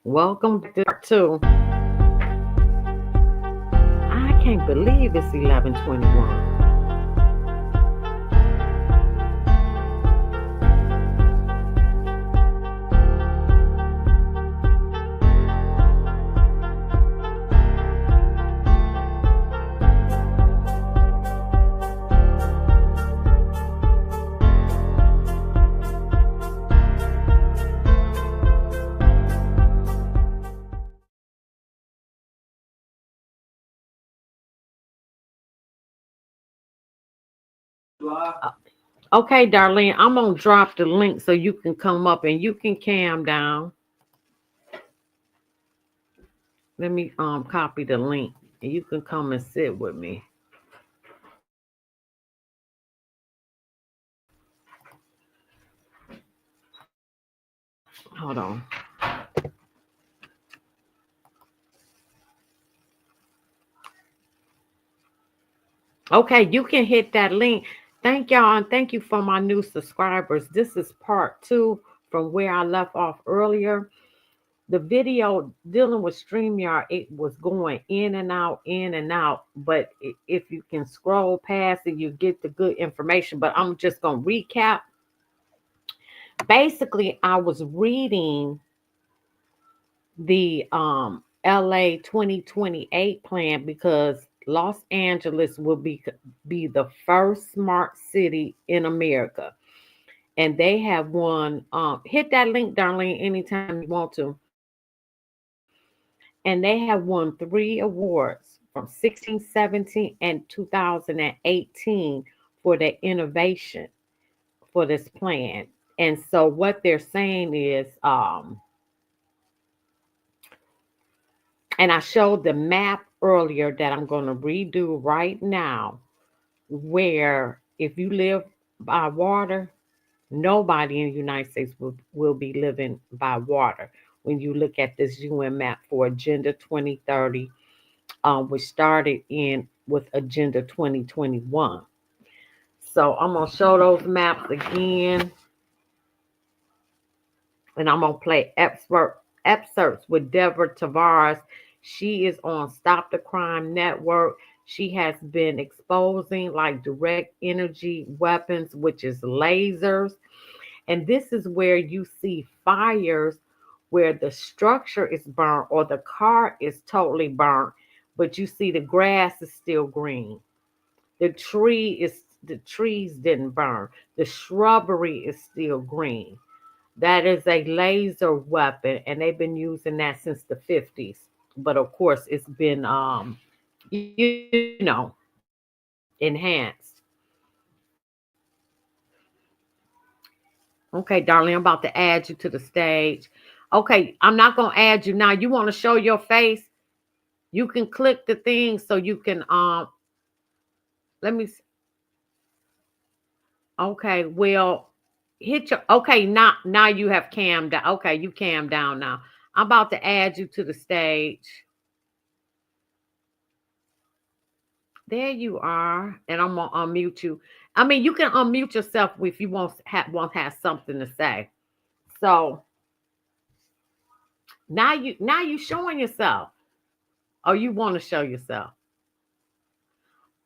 Welcome back to part two. I can't believe it's 11:21. Okay, Darlene, I'm gonna drop the link so you can come up and you can cam down. Let me copy the link and you can come and sit with me. Hold on. Okay, you can hit that link. Thank y'all and thank you for my new subscribers. This is part two from where I left off earlier. The video dealing with StreamYard, it was going in and out. But if you can scroll past it, you get the good information. But I'm just going to recap. Basically, I was reading the LA 2028 plan because Los Angeles will be the first smart city in America. And they have won, hit that link, Darlene, anytime you want to. And they have won 3 awards from 16, 17, and 2018 for their innovation for this plan. And so what they're saying is, and I showed the map earlier that I'm going to redo right now, where if you live by water, nobody in the United States will be living by water. When you look at this UN map for Agenda 2030, which started in with Agenda 2021. So I'm gonna show those maps again, and I'm gonna play excerpts with Deborah Tavares. She is on Stop the Crime Network. She has been exposing like direct energy weapons, which is lasers. And this is where you see fires where the structure is burnt or the car is totally burnt, but you see the grass is still green. The trees didn't burn. The shrubbery is still green. That is a laser weapon, and they've been using that since the 50s. But of course, it's been enhanced. Okay, darling, I'm about to add you to the stage. Okay, I'm not gonna add you now. You want to show your face? You can click the thing so you can let me okay, well, hit your okay, now you have cam down. Okay, you cam down now. I'm about to add you to the stage. There you are, and I'm gonna unmute you. I mean, you can unmute yourself if you want to have something to say. So now you showing yourself. Oh, you want to show yourself?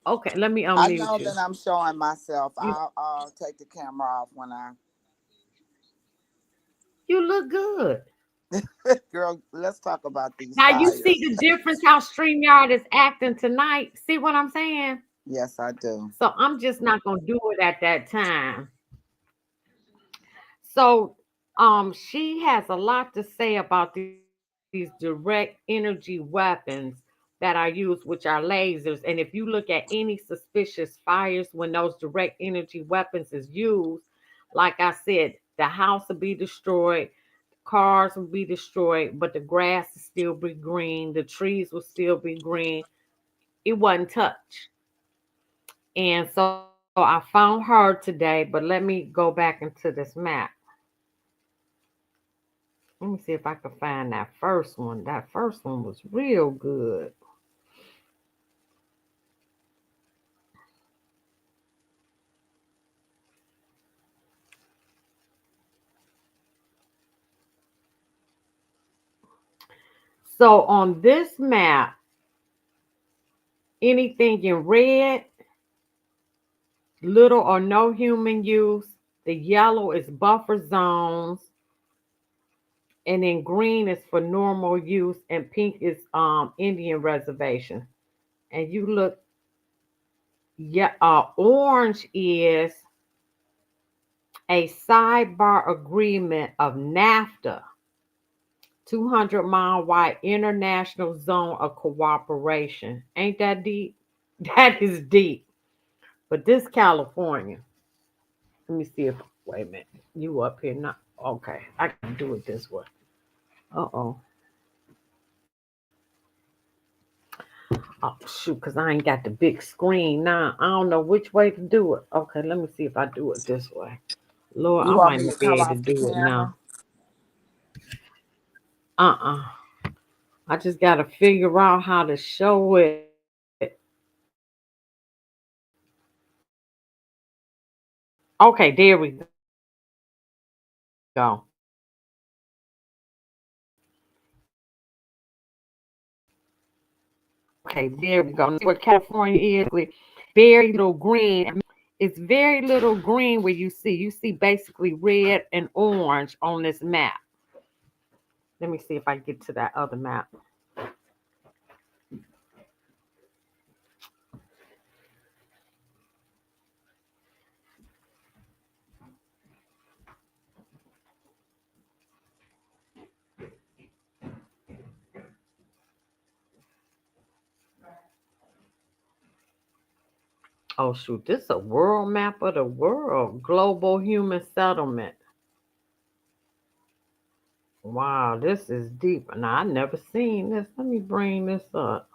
Okay, let me I unmute know you. that I'm showing myself. You I'll take the camera off when I. you look good. Girl, let's talk about these Now you see fires. the difference how StreamYard is acting tonight. See what I'm saying? Yes, I do. So I'm just not gonna do it at that time. So she has a lot to say about these direct energy weapons that are used, which are lasers. And if you look at any suspicious fires when those direct energy weapons is used, like I said, the house will be destroyed, cars will be destroyed, but the grass will still be green, the trees will still be green. It wasn't touched. And so I found her today, but let me go back into this map. Let me see if I can find that first one. That first one was real good. So on this map, anything in red, little or no human use. The yellow is buffer zones, and then green is for normal use, and pink is Indian reservation. And you look, yeah, orange is a sidebar agreement of NAFTA, 200-mile wide international zone of cooperation. Ain't that deep? That is deep. But this California, let me see if, wait a minute, you up here now? Okay, I can do it this way. Uh-oh. Oh, shoot, because I ain't got the big screen now. I don't know which way to do it. Okay, let me see if I do it this way. Lord, You I want might me to not be come able to off the do it now. camera? Uh-uh. I just got to figure out how to show it. Okay, there we go. Okay, there we go. Now, see what California is with very little green. It's very little green where you see basically red and orange on this map. Let me see if I get to that other map. Oh shoot, this is a world map of the world. Global human settlement. Wow, this is deep. Now I never seen this. Let me bring this up.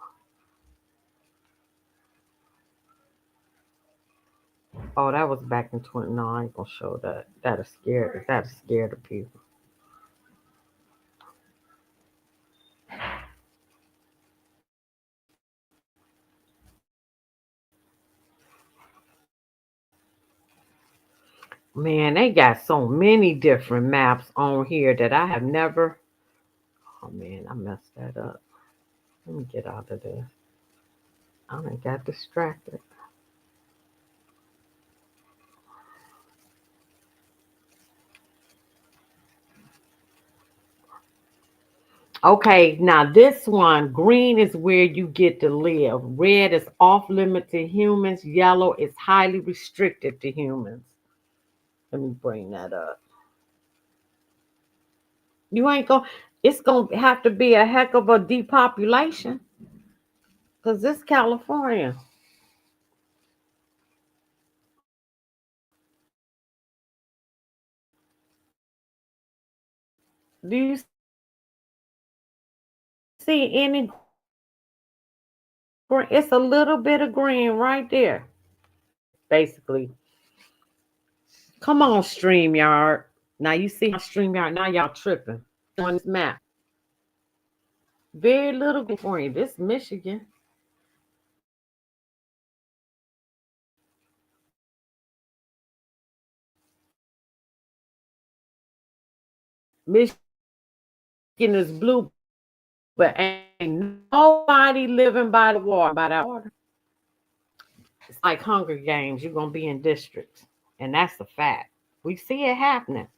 Oh, that was back in 20. No, I ain't gonna show that. That'll scare the people. Man, they got so many different maps on here that I have never. Oh man, I messed that up. Let me get out of this. I done got distracted. Okay, now this one, green is where you get to live. Red is off limit to humans. Yellow is highly restricted to humans. Let me bring that up. You ain't gonna. It's gonna have to be a heck of a depopulation, cause this California. Do you see any green? It's a little bit of green right there. Basically, come on, StreamYard. Now you see how StreamYard. Now y'all tripping on this map. Very little California. This Michigan. Michigan is blue, but ain't nobody living by the water. By that water, it's like Hunger Games. You're gonna be in districts, and that's a fact. We see it happening.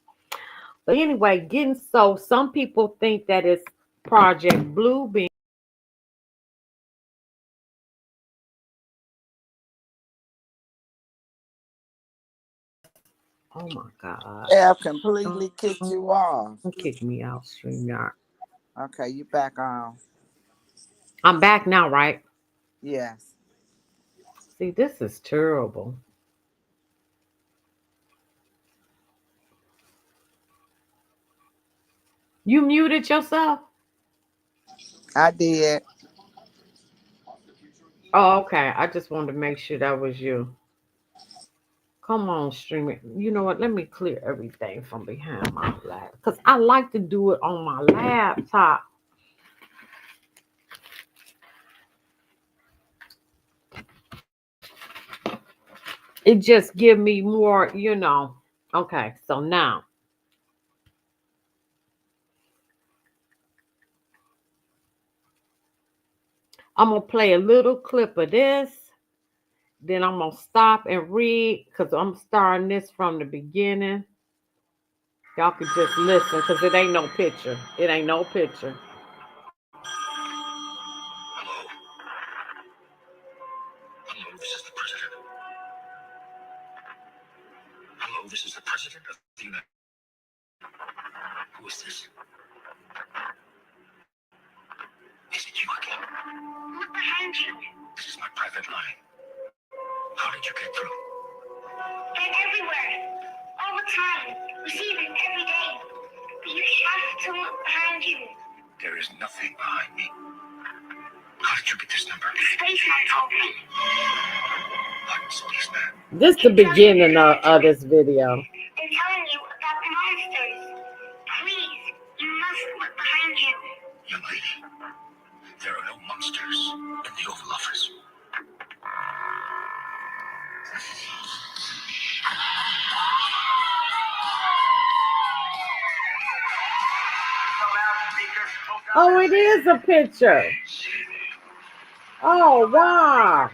But anyway, getting so some people think that it's Project Blue being. Oh my God! They have Don't completely kicked you off. kick me out, Streamyard. Okay, you back on. I'm back now, right? Yes. See, this is terrible. You muted yourself? I did. Oh, okay. I just wanted to make sure that was you. Come on, stream it. You know what? Let me clear everything from behind my laptop because I like to do it on my laptop. It just give me more. Okay, so now I'm going to play a little clip of this. Then I'm going to stop and read because I'm starting this from the beginning. Y'all can just listen because it ain't no picture. It ain't no picture. Hello, this is the president. Hello, this is the president of the United States. Who is this? Is it you again? Look behind you. This is my private line. How did you get through? They're everywhere. All the time. We see them every day. But you have to look behind you. There is nothing behind me. How did you get this number? The spaceman told me. What spaceman? This is the beginning of this video. They're telling you about the monsters. Please, you must look behind you. Young lady, there are no monsters in the Oval Office. Oh, it is a picture. Oh, wow.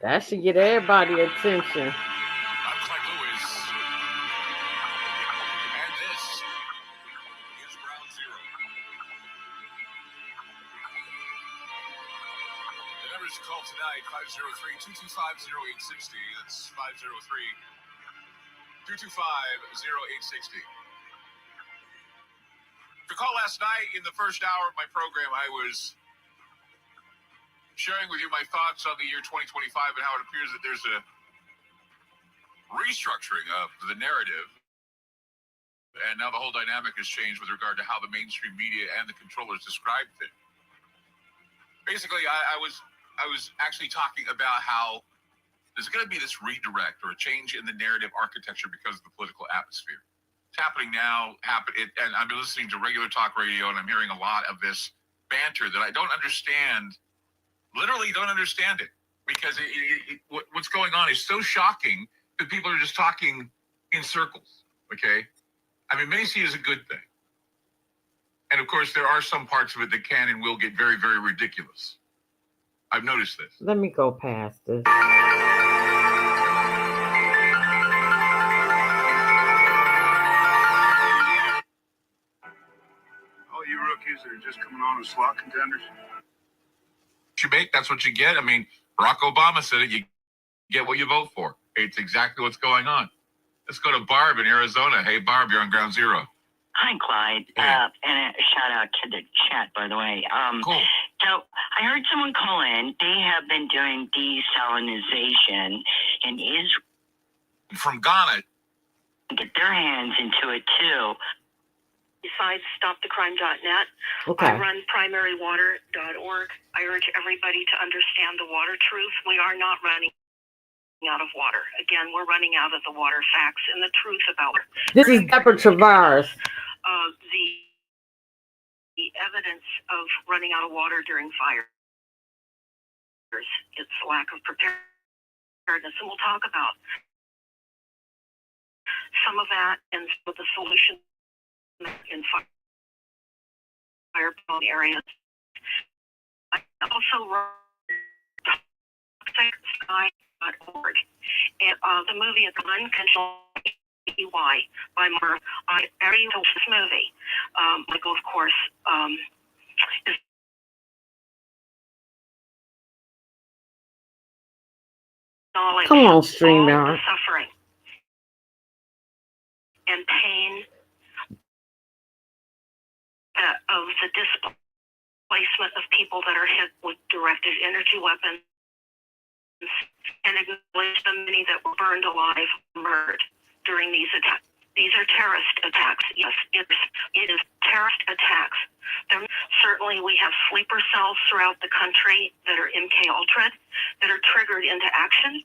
That should get everybody attention. I'm Clyde Lewis, and this is Ground Zero. The numbers to call tonight, 503-225-0860. That's 503-225-0860. Recall last night in the first hour of my program, I was sharing with you my thoughts on the year 2025 and how it appears that there's a restructuring of the narrative, and now the whole dynamic has changed with regard to how the mainstream media and the controllers describe things. Basically, I was actually talking about how there's going to be this redirect or a change in the narrative architecture because of the political atmosphere. It's happening now, and I've been listening to regular talk radio, and I'm hearing a lot of this banter that I don't understand. Literally don't understand it, because what's going on is so shocking that people are just talking in circles, okay? I mean, many see it as a good thing. And of course, there are some parts of it that can and will get very, very ridiculous. I've noticed this. Let me go past this. All you rookies that are just coming on as slot contenders. You make, that's what you get. I mean, Barack Obama said it, you get what you vote for. It's exactly what's going on. Let's go to Barb in Arizona. Hey, Barb, you're on Ground Zero. Hi, Clyde. Hey. And a shout out to the chat, by the way. Cool. So I heard someone call in. They have been doing desalinization in Israel. From Ghana. Get their hands into it, too. Besides stopthecrime.net, Okay. I run primarywater.org. I urge everybody to understand the water truth. We are not running out of water. Again, we're running out of the water facts and the truth about it. This is Deborah Tavares. The evidence of running out of water during fires, it's lack of preparedness, and we'll talk about some of that and some of the solutions in fire-prone areas. I also run sky.org, and the movie is Uncontrolled EY by Murr. I already told this movie. Michael, of course, is knowledge. Come on, all StreamYard. the suffering and pain of the displacement of people that are hit with directed energy weapons, and acknowledge the many that were burned alive, murdered. during these attacks. These are terrorist attacks. Yes, it is terrorist attacks. Certainly, we have sleeper cells throughout the country that are MK Ultra that are triggered into action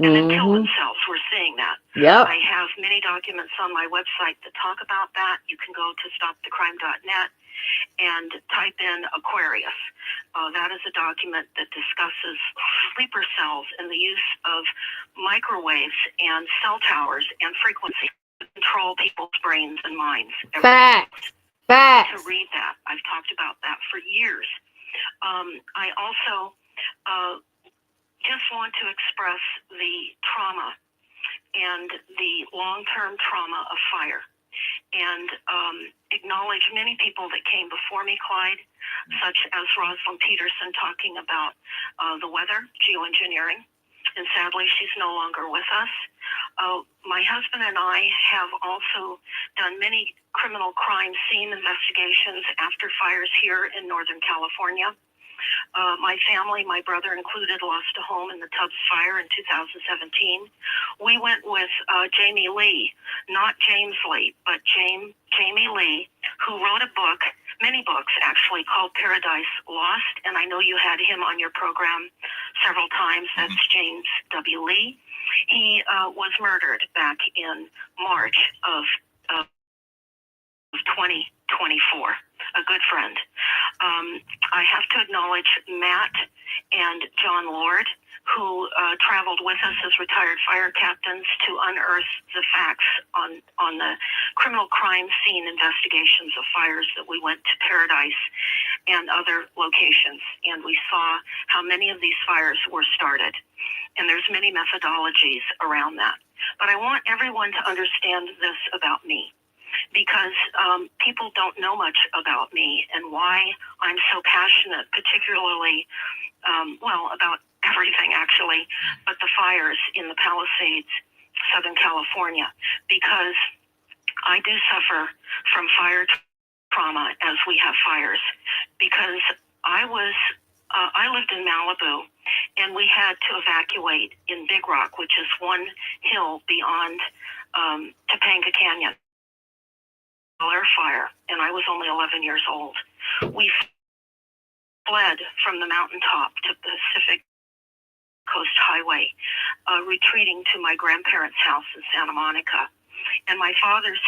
and then kill themselves. We're seeing that. Yep. I have many documents on my website that talk about that. You can go to stopthecrime.net and type in Aquarius. That is a document that discusses sleeper cells and the use of microwaves and cell towers and frequency to control people's brains and minds. Facts. To read that. I've talked about that for years. I also just want to express the trauma and the long-term trauma of fire and acknowledge many people that came before me, Clyde, such as Rosalind Peterson talking about the weather, geoengineering, and sadly she's no longer with us. My husband and I have also done many criminal crime scene investigations after fires here in Northern California. My family, my brother included, lost a home in the Tubbs fire in 2017. We went with Jamie Lee, not James Lee, but Jamie Lee, who wrote a book, many books actually, called Paradise Lost, and I know you had him on your program several times. That's James W. Lee. He was murdered back in March of 2024, a good friend. I have to acknowledge Matt and John Lord, who traveled with us as retired fire captains to unearth the facts on the criminal crime scene investigations of fires that we went to Paradise and other locations. And we saw how many of these fires were started. And there's many methodologies around that. But I want everyone to understand this about me, because people don't know much about me and why I'm so passionate, particularly, about everything actually, but the fires in the Palisades, Southern California, because I do suffer from fire trauma as we have fires, because I lived in Malibu and we had to evacuate in Big Rock, which is one hill beyond Topanga Canyon. Fire, and I was only 11 years old. We fled from the mountaintop to Pacific Coast Highway, retreating to my grandparents' house in Santa Monica. And my father's,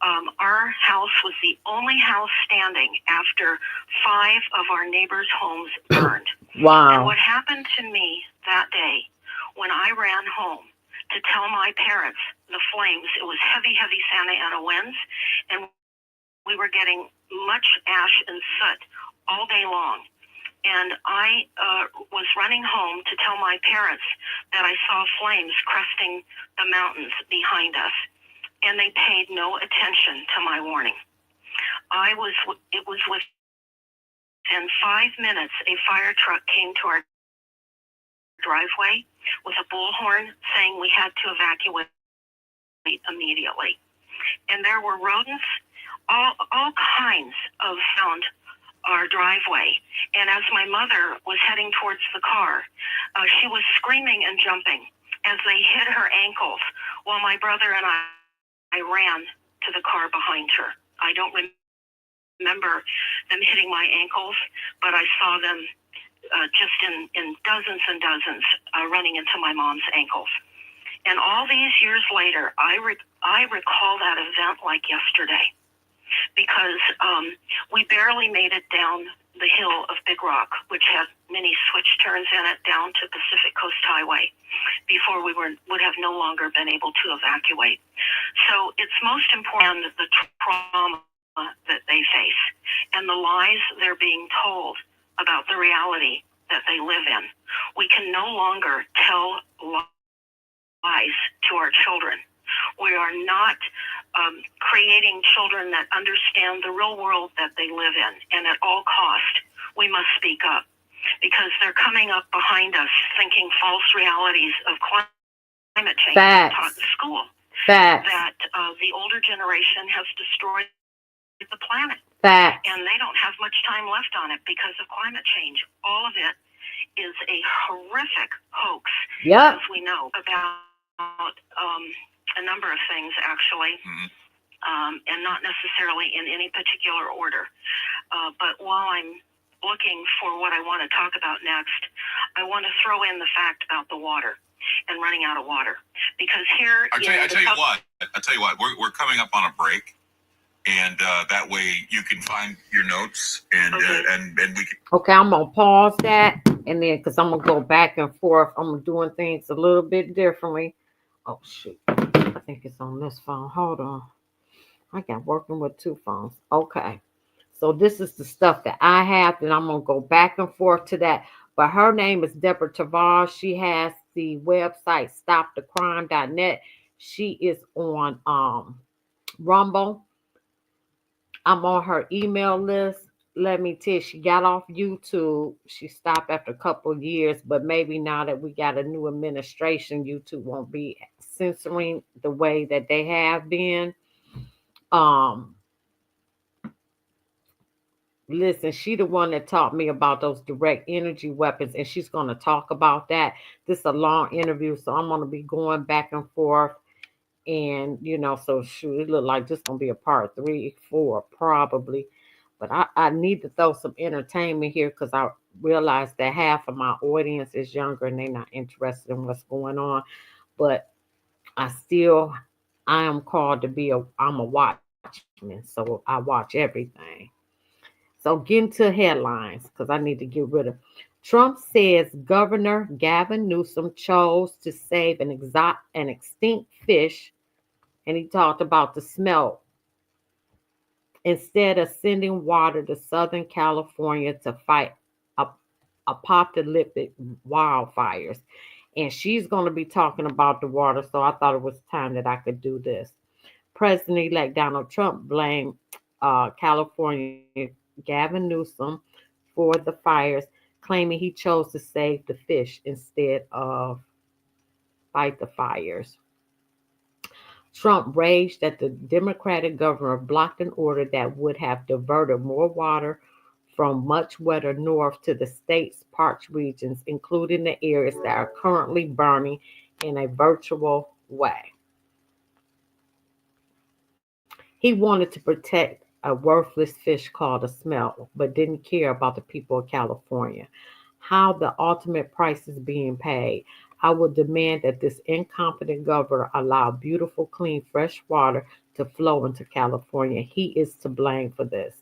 our house was the only house standing after 5 of our neighbors' homes burned. Wow. And what happened to me that day when I ran home to tell my parents the flames, it was heavy Santa Ana winds, and we were getting much ash and soot all day long. And I was running home to tell my parents that I saw flames cresting the mountains behind us, and they paid no attention to my warning. It was within 5 minutes, a fire truck came to our driveway with a bullhorn saying we had to evacuate immediately. And there were rodents, all kinds of found our driveway. And as my mother was heading towards the car, she was screaming and jumping as they hit her ankles, while my brother and I ran to the car behind her. I don't remember them hitting my ankles, but I saw them just in dozens and dozens running into my mom's ankles. And all these years later, I recall that event like yesterday, because we barely made it down the hill of Big Rock, which had many switch turns in it, down to Pacific Coast Highway, before we would have no longer been able to evacuate. So it's most important the trauma that they face and the lies they're being told about the reality that they live in. We can no longer tell lies to our children. We are not creating children that understand the real world that they live in, and at all cost, we must speak up, because they're coming up behind us thinking false realities of climate change taught in school. Facts. That the older generation has destroyed the planet. Facts. And they don't have much time left on it because of climate change. All of it is a horrific hoax, yep. as we know, about a number of things, actually, and not necessarily in any particular order. But while I'm looking for what I want to talk about next, I want to throw in the fact about the water and running out of water. Because here... I tell you what, we're coming up on a break. And that way you can find your notes and and we can. Okay, I'm gonna pause that, and then because I'm gonna go back and forth, I'm doing things a little bit differently. Oh shoot, I think it's on this phone. Hold on, I got working with two phones. Okay, so this is the stuff that I have, and I'm gonna go back and forth to that. But her name is Deborah Tavares. She has the website stopthecrime.net. She is on Rumble. I'm on her email list. Let me tell you, she got off YouTube. She stopped after a couple of years, but maybe now that we got a new administration, YouTube won't be censoring the way that they have been. Um, Listen, she the one that taught me about those direct energy weapons, and she's going to talk about that. This is a long interview, so I'm going to be going back and forth. And, so shoot, it look like this going to be a part 3, 4, probably. But I need to throw some entertainment here because I realize that half of my audience is younger and they're not interested in what's going on. But I am called to I'm a watchman, so I watch everything. So getting to headlines because I need to get rid of. Trump says Governor Gavin Newsom chose to save an extinct fish, and he talked about the smelt instead of sending water to Southern California to fight ap- apocalyptic wildfires. And she's going to be talking about the water, so I thought it was time that I could do this. President-elect Donald Trump blamed California Gavin Newsom for the fires, claiming he chose to save the fish instead of fight the fires. Trump raged that the Democratic governor blocked an order that would have diverted more water from much wetter north to the state's parched regions, including the areas that are currently burning in a virtual way. He wanted to protect a worthless fish called a smelt, but didn't care about the people of California. How the ultimate price is being paid. I will demand that this incompetent governor allow beautiful, clean, fresh water to flow into California. He is to blame for this.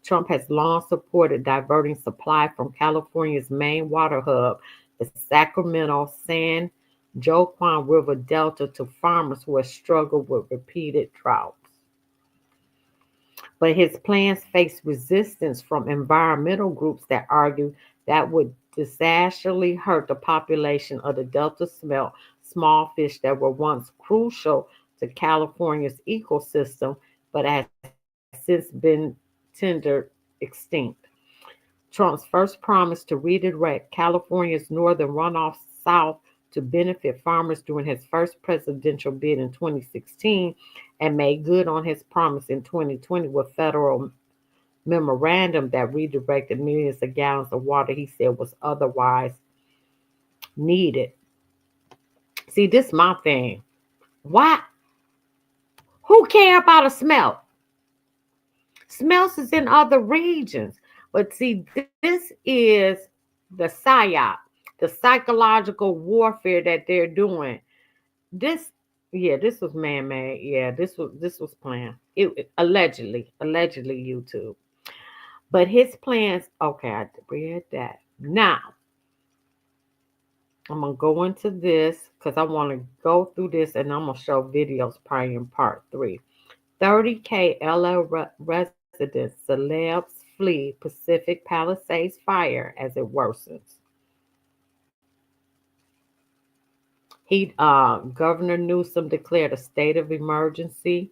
Trump has long supported diverting supply from California's main water hub, the Sacramento San Joaquin River Delta, to farmers who have struggled with repeated droughts. But his plans face resistance from environmental groups that argue that would disastrously hurt the population of the Delta smelt small fish that were once crucial to California's ecosystem, but has since been tendered extinct. Trump's first promise to redirect California's northern runoff south to benefit farmers during his first presidential bid in 2016 and made good on his promise in 2020 with federal memorandum that redirected millions of gallons of water he said was otherwise needed. See, this is my thing. Why? Who care about a smelt? Smells is in other regions. But see, this is the psyop, the psychological warfare that they're doing. This, yeah, this was man-made. Yeah, this was planned. It allegedly YouTube. But his plans, okay, I read that. Now, I'm going to go into this because I want to go through this and I'm going to show videos probably in part 3. 30K LA residents, celebs flee Pacific Palisades fire as it worsens. Governor Newsom declared a state of emergency.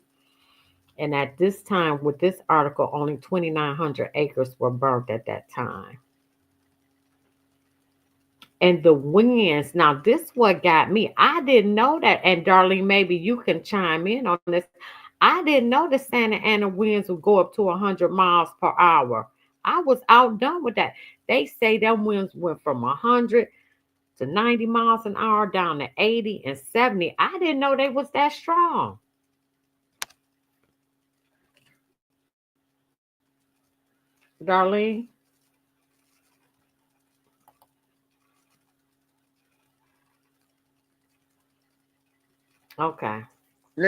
And at this time, with this article, only 2,900 acres were burnt at that time. And the winds, now this what got me. I didn't know that. And Darlene, maybe you can chime in on this. I didn't know the Santa Ana winds would go up to 100 miles per hour. I was outdone with that. They say them winds went from 100 to 90 miles an hour down to 80 and 70. I didn't know they was that strong. Darlene? Okay.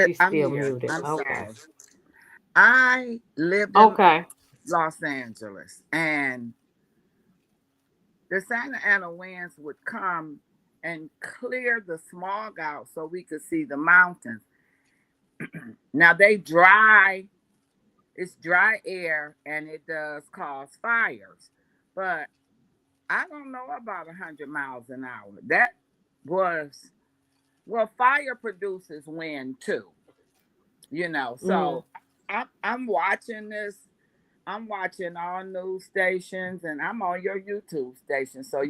She's I'm still here. muted. I'm Okay. sorry. I lived in Okay. Los Angeles, and the Santa Ana winds would come and clear the smog out so we could see the mountains. Now they dry, it's dry air and it does cause fires. But I don't know about 100 miles an hour. That was, well, fire produces wind too, Mm, So I'm watching this. I'm watching all news stations and I'm on your YouTube station. So,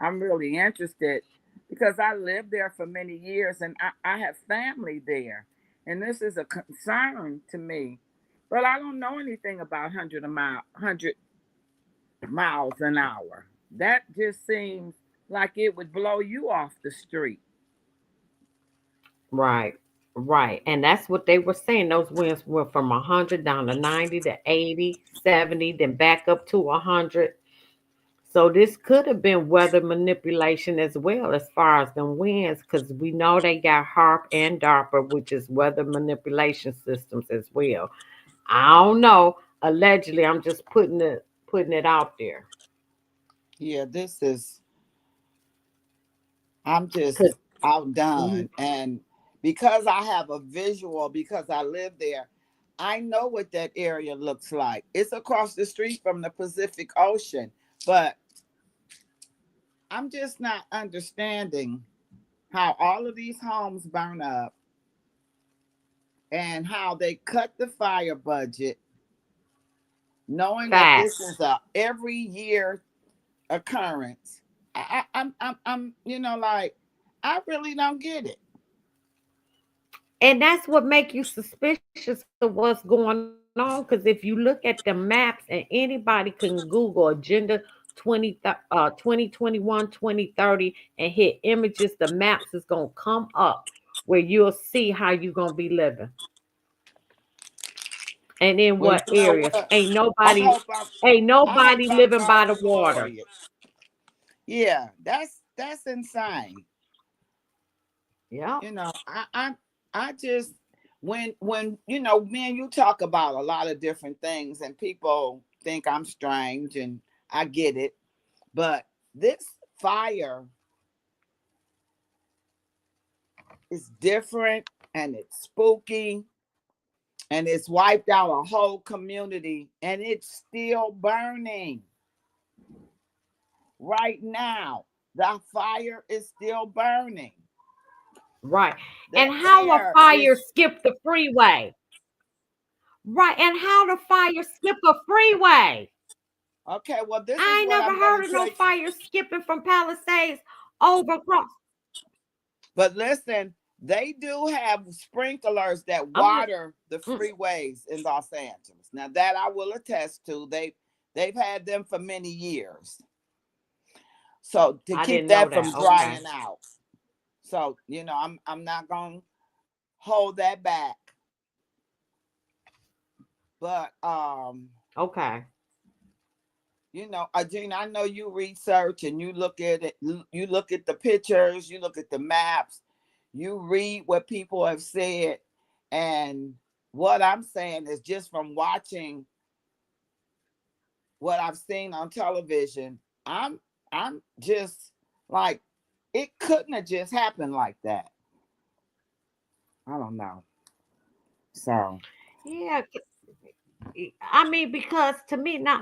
I'm really interested because I lived there for many years and I have family there. And this is a concern to me. But I don't know anything about 100 miles an hour. That just seems like it would blow you off the street. right. Right. And that's what they were saying. Those winds went from 100 down to 90 to 80, 70, then back up to 100. So this could have been weather manipulation as well as far as the winds, because we know they got HARP and DARPA, which is weather manipulation systems as well. I don't know. Allegedly, I'm just putting it out there. Yeah, I'm just 'Cause- outdone. mhm, And because I have a visual, because I live there, I know what that area looks like. It's across the street from the Pacific Ocean, but I'm just not understanding how all of these homes burn up and how they cut the fire budget, knowing that this facts. is a every year occurrence. I'm, like I really don't get it. And that's what make you suspicious of what's going on. Because if you look at the maps, and anybody can Google Agenda 2021, 2030, and hit images, the maps is going to come up where you'll see how you're going to be living and in Well, what you know areas. what? Ain't I nobody, hope I'm ain't I hope nobody I'm living by God the water. employed. Yeah, that's insane. Yep. You know, I just when me and you talk about a lot of different things and people think I'm strange and I get it, but this fire is different and it's spooky and it's wiped out a whole community and it's still burning right now. The fire is still burning. Right. The And how a air fire is skipped the freeway. Right. And how the fire skip a freeway. okay. Well, this is I ain't what never I'm going to heard of tell no you. fire skipping from Palisades over across. But listen, they do have sprinklers that I'm just, water the mm, freeways in Los Angeles. Now that I will attest to. They've had them for many years. So to I keep didn't know that that. from Okay. drying out. So, I'm not going to hold that back. But Okay. Gina, I know you research and you look at it, you look at the pictures, you look at the maps, you read what people have said. And what I'm saying is just from watching what I've seen on television, I'm just like, it couldn't have just happened like that. I don't know. So Yeah. I mean, because to me, now,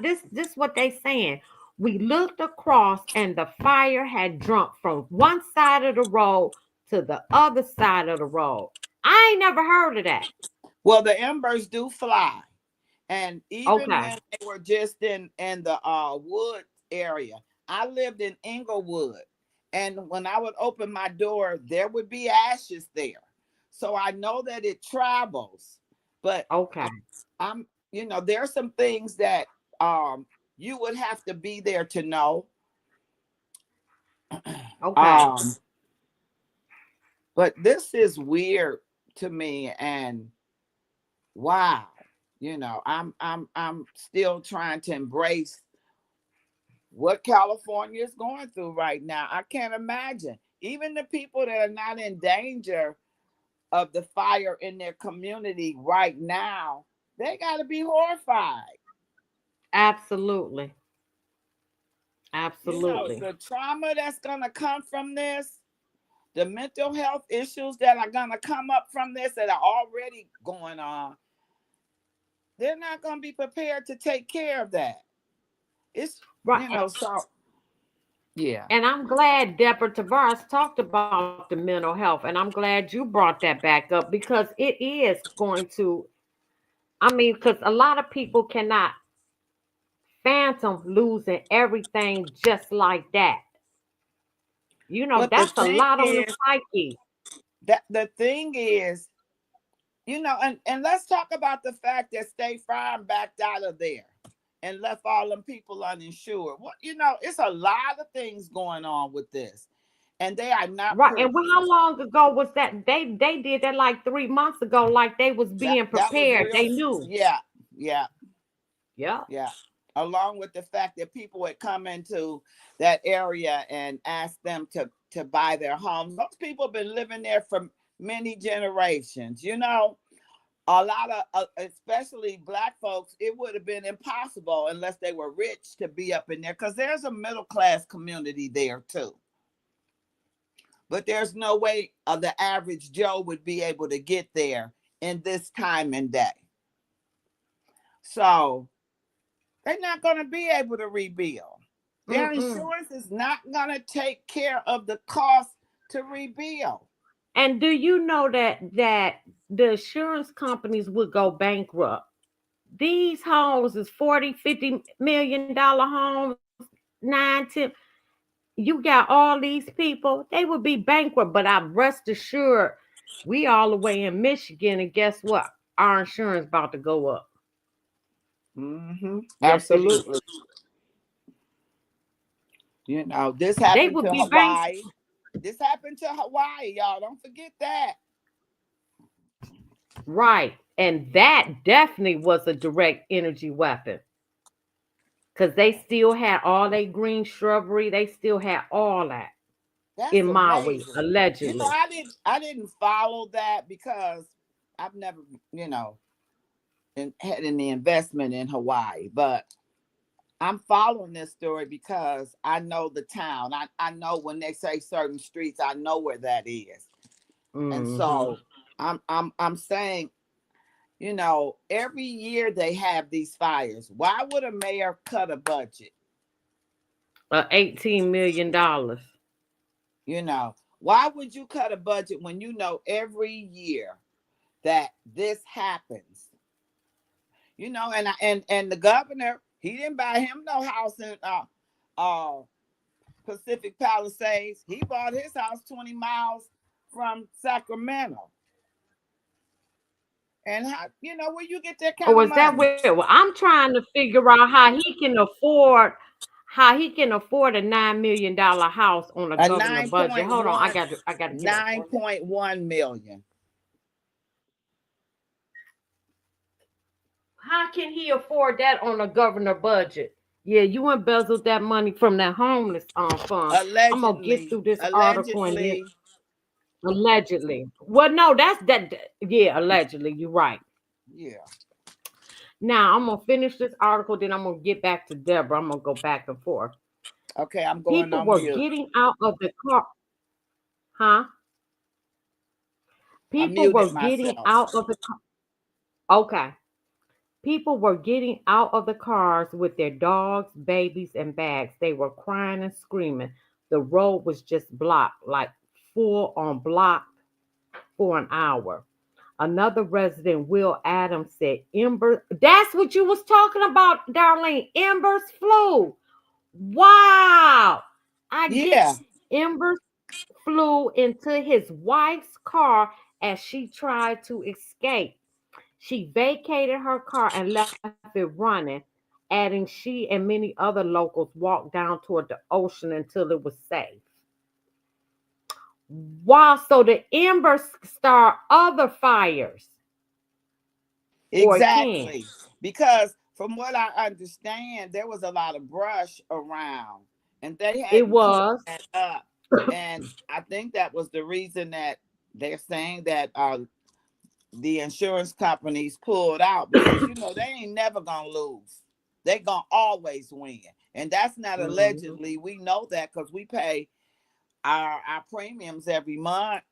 this what they saying. We looked across, and the fire had jumped from one side of the road to the other side of the road. I ain't never heard of that. well, the embers do fly. And even Okay. when they were just in the wood area, I lived in Inglewood, and when I would open my door, there would be ashes there. So I know that it travels, but I, Okay. I'm there are some things that um you would have to be there to know. Okay. um, but this is weird to me, and wow, I'm still trying to embrace what California is going through right now. I can't imagine. Even the people that are not in danger of the fire in their community right now, they got to be horrified. Absolutely. The Absolutely. trauma that's going to come from this, the mental health issues that are going to come up from this that are already going on, they're not going to be prepared to take care of that. It's, Right. so yeah. And I'm glad Deborah Tavares talked about the mental health, and I'm glad you brought that back up because it is going to, I mean, because a lot of people cannot phantom losing everything just like that. But the That's a thing lot on the is, psyche. and let's talk about the fact that State Farm backed out of there and left all them people uninsured. Well, it's a lot of things going on with this, and they are not Right. And pretty. how long ago was that? They did that like 3 months ago, like they was being That was prepared. real. They knew. Yeah, yeah, Yeah. yeah. Along with the fact that people had come into that area and asked them to buy their homes. Those people have been living there for many generations. A lot of, especially Black folks, it would have been impossible unless they were rich to be up in there, because there's a middle class community there too. But there's no way the average Joe would be able to get there in this time and day. So they're not going to be able to rebuild. Their Mm-mm. insurance is not going to take care of the cost to rebuild. And do you know that the insurance companies would go bankrupt? These homes is 40, $50 million homes, 9, 10. You got all these people, they would be bankrupt. But I rest assured, we all the way in Michigan, and guess what? Our insurance about to go up. Yes, it is. Absolutely. This They happened would to be bank Hawaii. This happened to Hawaii, y'all. Don't forget that. right. And that definitely was a direct energy weapon. Because they still had all their green shrubbery. They still had all that That's in Maui, amazing. allegedly. I didn't follow that because I've never, had any investment in Hawaii, but I'm following this story because I know the town. I know when they say certain streets, I know where that is. And Mm-hmm. so I'm saying, every year they have these fires. Why would a mayor cut a budget? $18 million. Why would you cut a budget when you know every year that this happens? And the governor, he didn't buy him no house in uh Pacific Palisades. He bought his house 20 miles from Sacramento. And where you get that kind Oh, of is that money? where? Well, I'm trying to figure out how he can afford a $9 million house on a A governor nine budget. point Hold on, one, I gotta get up nine for a minute. point one million. How can he afford that on a governor budget? Yeah, you embezzled that money from that homeless fund. I'm gonna get Allegedly. through this article and then Allegedly. allegedly. Well, no, that's that. Yeah, allegedly. You're right. Yeah. Now I'm gonna finish this article, then I'm gonna get back to Deborah. I'm gonna go back and forth. Okay, I'm going People on were mute. getting out of the car, huh? I People were muted getting myself. out of the car. Okay. People were getting out of the cars with their dogs, babies, and bags. They were crying and screaming. The road was just blocked, like full on block for an hour. Another resident, Will Adams, said, "Ember, that's what you was talking about, Darlene. Embers flew. Wow. I get Yeah. Embers flew into his wife's car as she tried to escape. She vacated her car and left it running, adding she and many other locals walked down toward the ocean until it was safe. While so the embers start other fires, or it can. Exactly. Because from what I understand, there was a lot of brush around and they It hadn't cleaned was. that up. And I think that was the reason that they're saying that the insurance companies pulled out because they ain't never gonna lose. They gonna always win. And that's not Mhm. allegedly. We know that because we pay our premiums every month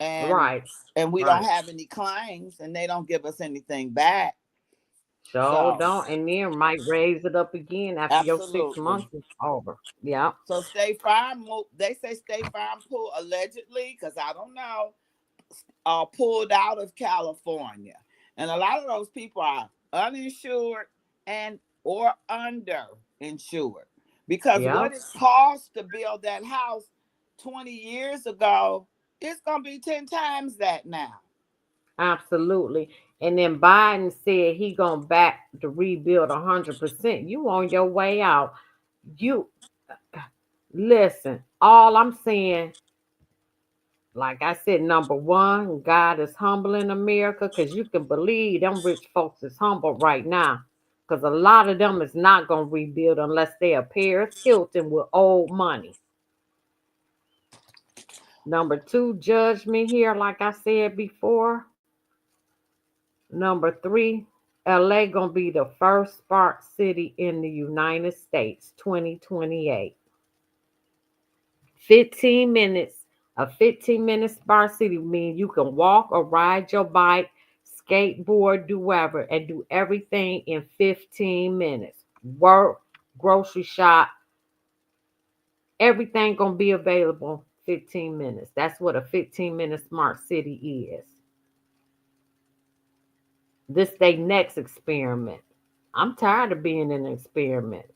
and Right. we don't Right. have any claims and they don't give us anything back. So So don't, and then might raise it up again after your six absolutely. months is over. Yeah. So State Farm, they say State Farm pulled allegedly, because I don't know, pulled out of California, and a lot of those people are uninsured and or underinsured because what Yep. it cost to build that house 20 years ago, it's gonna be 10 times that now. Absolutely. And then Biden said he gonna back to rebuild 100%. You on your way out. You listen. All I'm saying, like I said, number one, God is humbling America because you can believe them rich folks is humble right now. Because a lot of them is not gonna rebuild unless they are Paris Hilton with old money. Number two, judgment here, like I said before. Number three, LA gonna be the first smart city in the United States, 2028. 15 minutes, a 15-minute smart city means you can walk or ride your bike, skateboard, do whatever, and do everything in 15 minutes. Work, grocery shop, everything gonna be available 15 minutes. That's what a 15-minute smart city is. This they next experiment. I'm tired of being an experiment.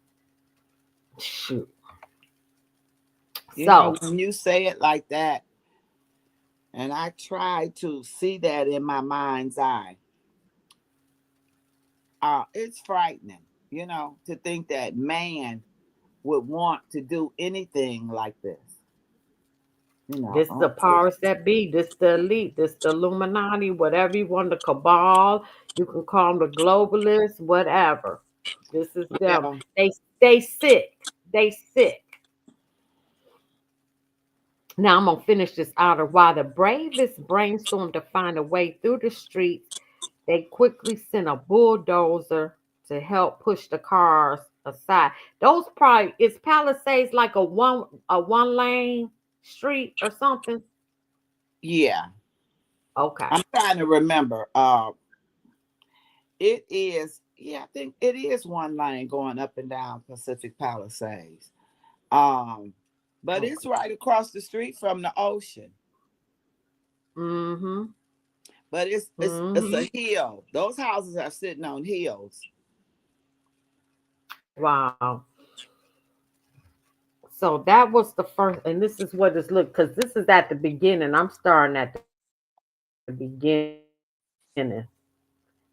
Shoot. So When you say it like that, and I try to see that in my mind's eye, it's frightening, to think that man would want to do anything like this. this the powers that be, this the elite, this the Illuminati, whatever you want, the cabal, you can call them the globalists, whatever. This is them. Yeah, They sick. They sick. Now I'm gonna finish this out. While the bravest brainstorm to find a way through the streets, they quickly sent a bulldozer to help push the cars aside. Those probably is Palisades like a one lane street or something. yeah. Okay. I'm trying to remember. It is. Yeah, I think it is one lane going up and down Pacific Palisades. Um, but it's Okay. right across the street from the ocean. Mm-hmm. But it's Mm-hmm. a hill. Those houses are sitting on hills. Wow. So that was the first, and this is what it's look because this is at the beginning. I'm starting at the beginning.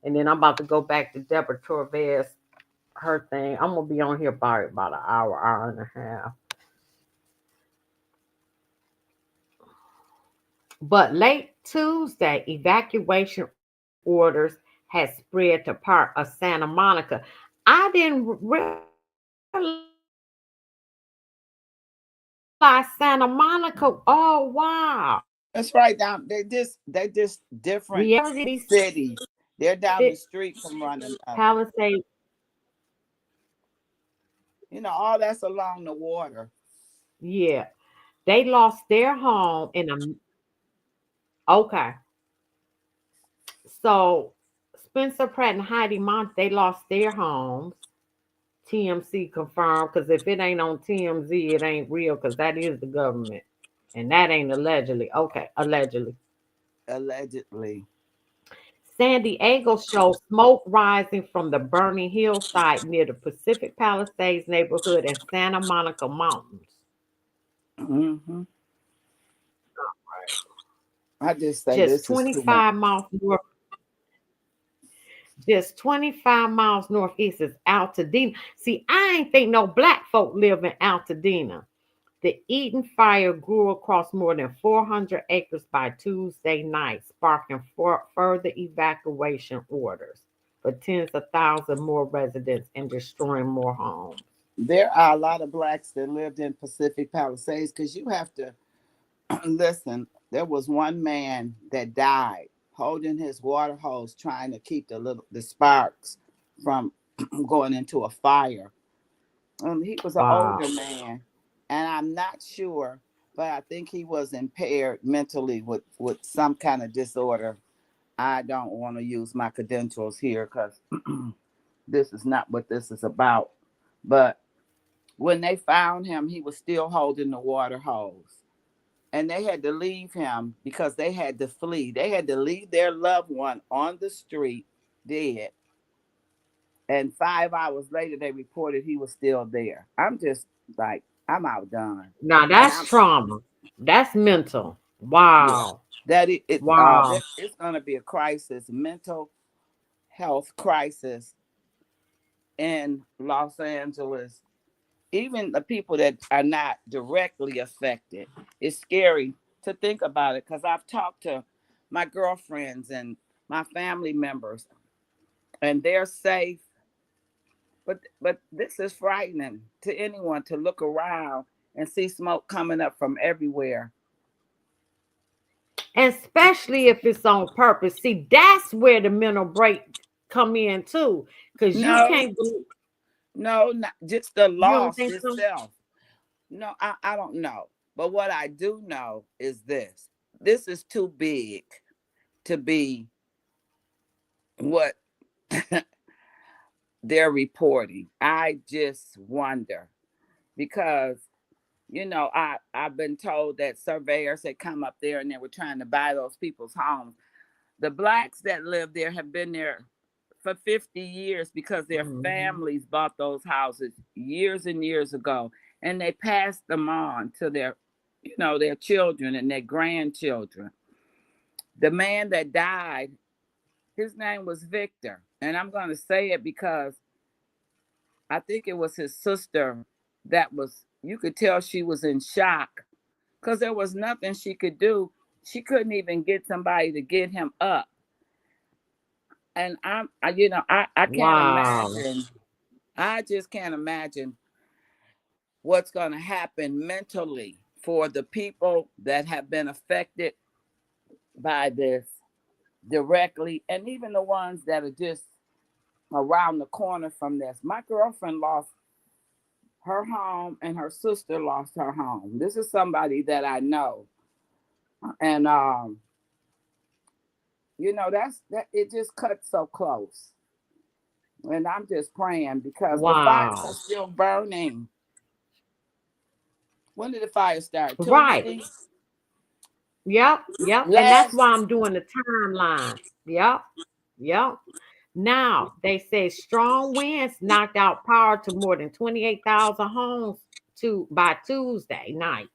And then I'm about to go back to Deborah Tavares, her thing. I'm gonna be on here about an hour, hour and a half. But late Tuesday, evacuation orders had spread to part of Santa Monica. I didn't realize Santa Monica. Oh wow! That's right down. They just different Yeah, cities. They're down the street from fit one another. Palisades. All that's along the water. Yeah, they lost their home in a. Okay, so Spencer Pratt and Heidi Mont they lost their homes. TMC confirmed because if it ain't on TMZ, it ain't real because that is the government. And that ain't allegedly. Okay, allegedly. Allegedly. San Diego shows smoke rising from the burning hillside near the Pacific Palisades neighborhood and Santa Monica Mountains. Hmm. I just say Just this is too much. 25 miles north, just 25 miles northeast is Altadena. See, I ain't think no black folk live in Altadena. The Eaton fire grew across more than 400 acres by Tuesday night, sparking further evacuation orders for tens of thousands more residents and destroying more homes. There are a lot of blacks that lived in Pacific Palisades because you have to listen. There was one man that died holding his water hose, trying to keep the sparks from going into a fire. He was an Wow. older man, and I'm not sure, but I think he was impaired mentally with some kind of disorder. I don't want to use my credentials here because this is not what this is about. But when they found him, he was still holding the water hose. And they had to leave him because they had to flee. They had to leave their loved one on the street dead. And 5 hours later, they reported he was still there. I'm just like, I'm outdone. Now And that's I'm, trauma. That's mental. yeah, Wow. Wow. it's going to be a crisis, mental health crisis in Los Angeles. Even the people that are not directly affected, it's scary to think about it because I've talked to my girlfriends and my family members, and they're safe. But this is frightening to anyone to look around and see smoke coming up from everywhere. Especially if it's on purpose. See, that's where the mental break come in too. Because you No, can't believe, no, not just the you don't loss think so? itself. No, I don't know. But what I do know is this. This is too big to be what they're reporting. I just wonder because I've been told that surveyors had come up there and they were trying to buy those people's homes. The blacks that live there have been there for 50 years because their Mhm. families bought those houses years and years ago, and they passed them on to their children and their grandchildren. The man that died, his name was Victor, and I'm going to say it because I think it was his sister that was, you could tell she was in shock because there was nothing she could do. She couldn't even get somebody to get him up. And I can't Wow. imagine. I just can't imagine what's going to happen mentally for the people that have been affected by this directly, and even the ones that are just around the corner from this. My girlfriend lost her home, and her sister lost her home. This is somebody that I know, and that's that. It just cuts so close, and I'm just praying because the fires are Wow. still burning. When did the fire start? Right. Tuesday. Yep. Yep. And that's why Last. I'm doing the timeline. Yep. Yep. Now, they say strong winds knocked out power to more than 28,000 homes by Tuesday night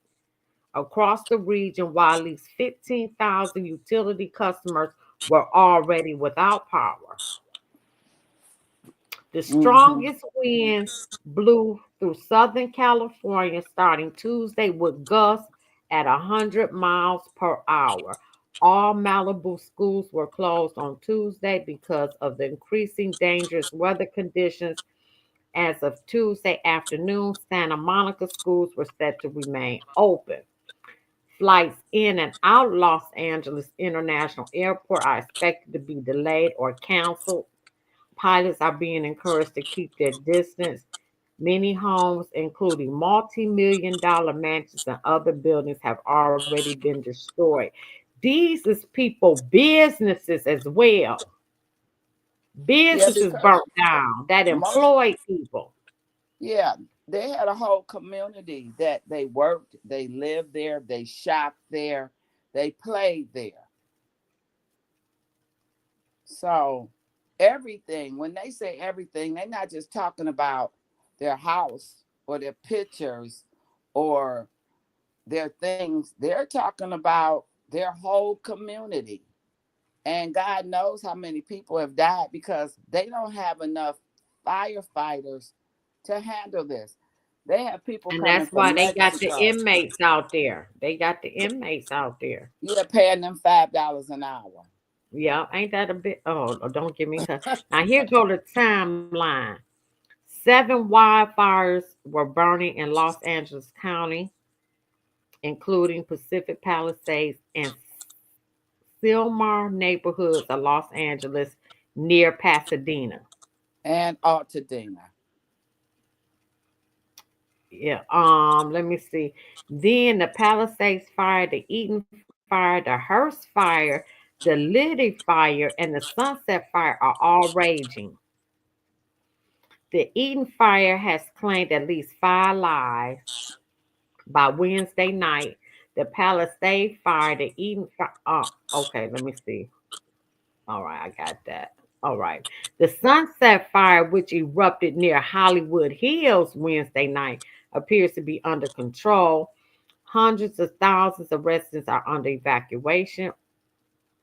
across the region, while at least 15,000 utility customers were already without power. The Mm-hmm. strongest winds blew through Southern California starting Tuesday with gusts at 100 miles per hour. All Malibu schools were closed on Tuesday because of the increasing dangerous weather conditions. As of Tuesday afternoon, Santa Monica schools were set to remain open. Flights in and out Los Angeles International Airport are expected to be delayed or canceled. Pilots are being encouraged to keep their distance. Many homes, including multi-million dollar mansions and other buildings, have already been destroyed. These is people businesses as well. Yeah, Businesses because burnt down that most employed people. yeah, they had a whole community that they worked, they lived there, they shopped there, they played there. So everything, when they say everything, they're not just talking about their house or their pictures or their things. They're talking about their whole community. And God knows how many people have died because they don't have enough firefighters to handle this. They have people And coming that's why from they got the Mexico. inmates out there. They got the inmates out there. You're paying them $5 an hour. Yeah, ain't that a bit? Oh, don't get me cut. Now here go the timeline. 7 wildfires were burning in Los Angeles County, including Pacific Palisades and Sylmar neighborhoods of Los Angeles near Pasadena. And Altadena. Yeah. Let me see. Then the Palisades fire, the Eaton fire, the Hearst fire, the Liddy fire, and the Sunset fire are all raging. The Eaton fire has claimed at least 5 lives by Wednesday night. The Palisade fire, the Eden fire. Okay, let me see. All right, I got that. All right. The Sunset fire, which erupted near Hollywood Hills Wednesday night, appears to be under control. Hundreds of thousands of residents are under evacuation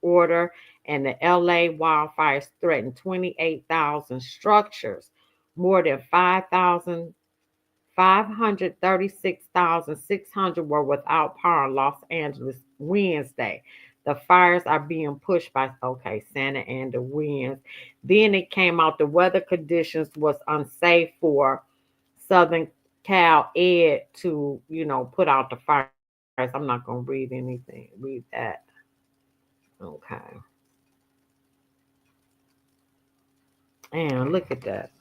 order, and the LA wildfires threatened 28,000 structures. More than 536,600 were without power in Los Angeles Wednesday. The fires are being pushed by Santa and the winds. Then it came out the weather conditions was unsafe for Southern Cal Ed to, put out the fires. I'm not gonna read anything. Read that. Okay. And look at that.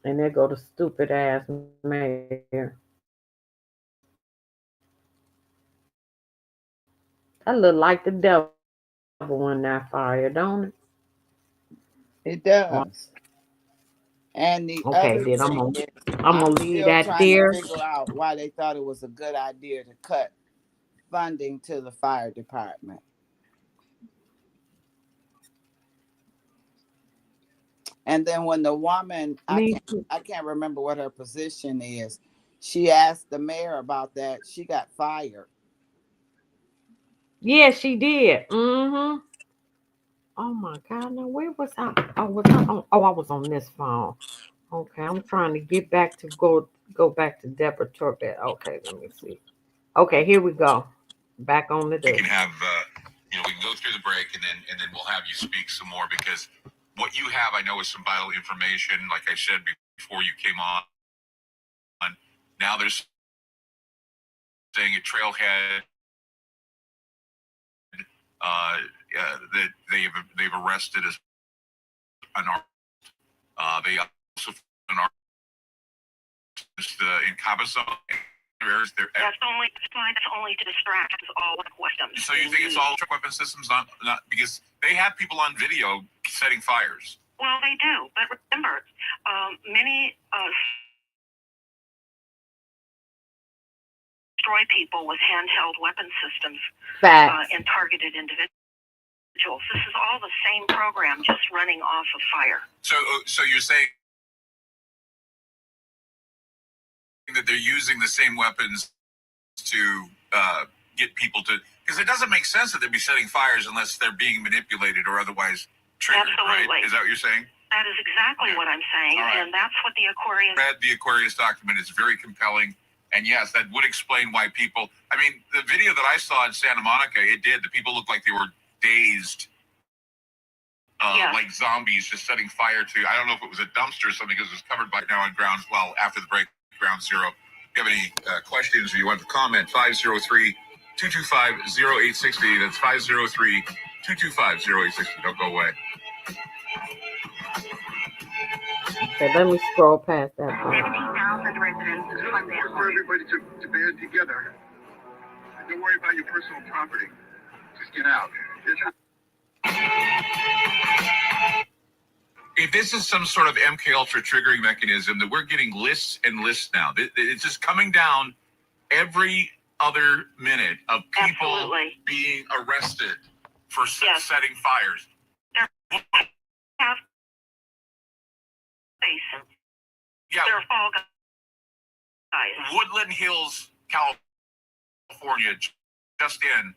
And there go the stupid ass mayor. That look like the devil in that fire, don't it? It does. And the Okay, other then thing is, I'm gonna I'm leave still that trying to there. figure out why they thought it was a good idea to cut funding to the fire department. And then when the woman, Me too. I can't remember what her position is. She asked the mayor about that. She got fired. Yeah, she did. Mm-hmm. Oh my God! Now where was I? Oh, was I on? Oh, I was on this phone. Okay, I'm trying to get back to go back to Deborah Tavares. Okay, let me see. Okay, here we go. Back on to We this. can have, we can go through the break and then we'll have you speak some more because what you have, I know, is some vital information. Like I said before you came on, now there's saying a trailhead that they've arrested as an artist. They also an artist in Cabazon. That's only to distract all weapons. So you think it's all weapon systems? Not because they have people on video setting fires. Well, they do, but remember, many destroy people with handheld weapon systems and targeted individuals. This is all the same program, just running off of fire. So you're saying that they're using the same weapons to get people to, because it doesn't make sense that they'd be setting fires unless they're being manipulated or otherwise triggered. Absolutely. Right? Is that what you're saying? That is exactly what I'm saying, right. And that's what the Aquarius. Read the Aquarius document. It's very compelling, and yes, that would explain why people. I mean, the video that I saw in Santa Monica, it did. The people looked like they were dazed, like zombies, just setting fire to. I don't know if it was a dumpster or something because it was covered by now on ground. Well, after the break, ground zero. If you have any questions or you want to comment, 503-225-0860. That's 503-225-0860. Don't go away. Okay, let me scroll past that. 17,000 residents from there. For everybody to band together. Don't worry about your personal property. Just get out. If this is some sort of MK Ultra triggering mechanism, that we're getting lists and lists now. It's just coming down every other minute of people being arrested for setting fires. Have face. Yeah. They're fall guys. Woodland Hills, California, just in.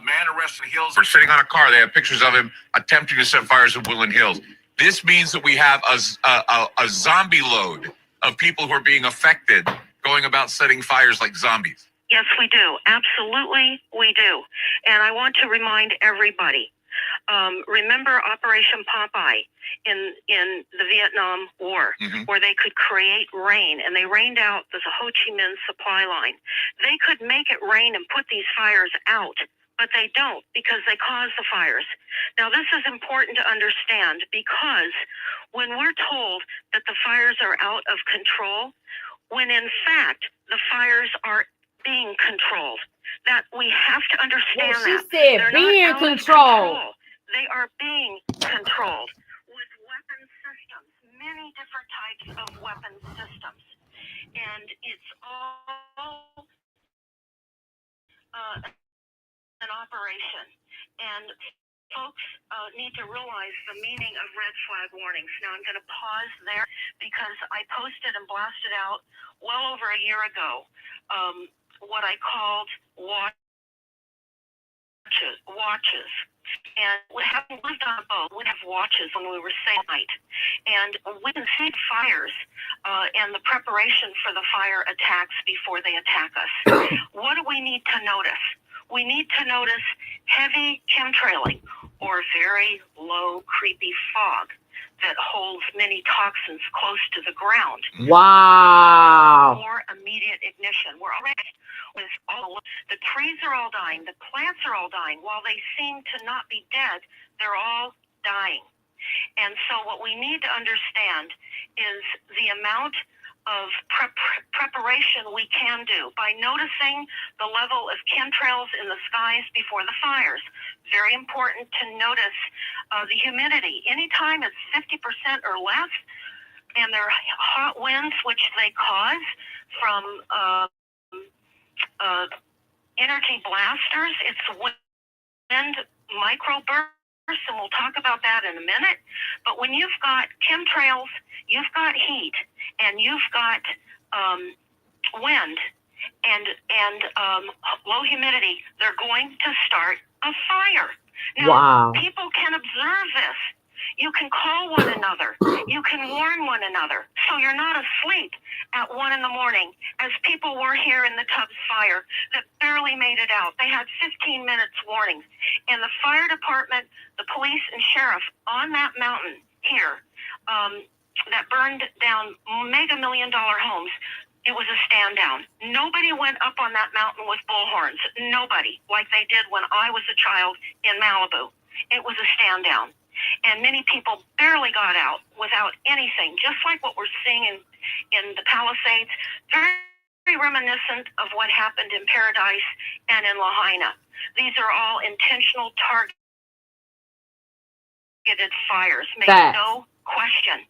Man arrested in Hills. We're sitting on a car. They have pictures of him attempting to set fires in Woodland Hills. This means that we have a zombie load of people who are being affected going about setting fires like zombies? Yes, we do. Absolutely, we do. And I want to remind everybody, remember Operation Popeye in the Vietnam War, where they could create rain, and they rained out the Ho Chi Minh supply line. They could make it rain and put these fires out, but they don't, because they cause the fires. Now, this is important to understand, because when we're told that the fires are out of control, when in fact the fires are being controlled, that we have to understand. Well, she that said they're being not out of controlled. control. They are being controlled with weapon systems, many different types of weapon systems, and it's all an operation. And folks need to realize the meaning of red flag warnings. Now, I'm going to pause there, because I posted and blasted out well over a year ago what I called watches. And having lived on a boat, we'd have watches when we were safe at night. And we can see fires and the preparation for the fire attacks before they attack us. What do we need to notice? We need to notice heavy chemtrailing, or very low, creepy fog that holds many toxins close to the ground. Wow. More immediate ignition. We're already with all the trees are all dying, the plants are all dying. While they seem to not be dead, they're all dying. And so what we need to understand is the amount of preparation we can do by noticing the level of chemtrails in the skies before the fires. Very important to notice the humidity. Anytime it's 50% or less, and there are hot winds, which they cause from energy blasters, it's wind microbursts, and we'll talk about that in a minute. But when you've got chemtrails, you've got heat, and you've got wind and low humidity, they're going to start a fire. Now, wow. People can observe this. You can call one another. You can warn one another. So you're not asleep at 1 a.m, as people were here in the Tubbs fire that barely made it out. They had 15 minutes warning. And the fire department, the police and sheriff on that mountain here that burned down mega $1 million homes, it was a stand down. Nobody went up on that mountain with bullhorns. Nobody, like they did when I was a child in Malibu. It was a stand down. And many people barely got out without anything, just like what we're seeing in the Palisades. Very reminiscent of what happened in Paradise and in Lahaina. These are all intentional, targeted fires, make no question.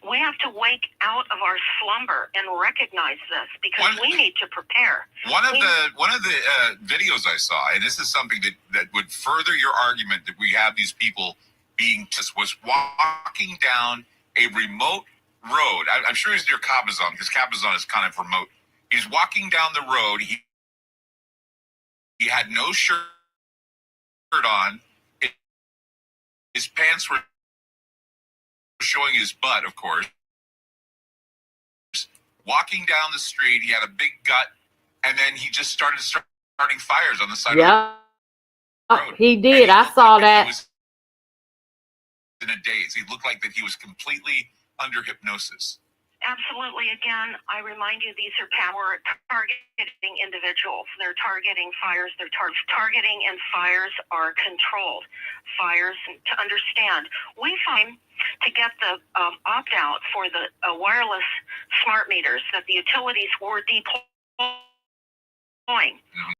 We have to wake out of our slumber and recognize this, because we need to prepare. One of the videos I saw, and this is something that would further your argument that we have these people being just was walking down a remote road. I'm sure he's near Cabazon, because Cabazon is kind of remote. He's walking down the road. He had no shirt on. His pants were showing his butt, of course. Walking down the street, he had a big gut, and then he just starting fires on the side of the road. He did. I saw that. He was in a daze. He looked like that he was completely under hypnosis. Absolutely. Again, I remind you, these are power targeting individuals. They're targeting fires. They're targeting, and fires are controlled. Fires, to understand, we find to get the opt-out for the wireless smart meters that the utilities were deploying. Mm-hmm.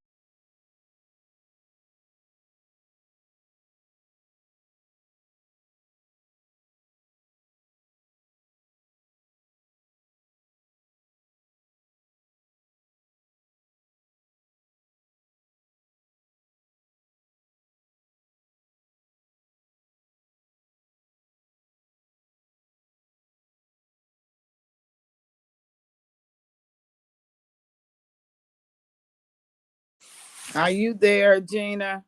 Are you there, Gina?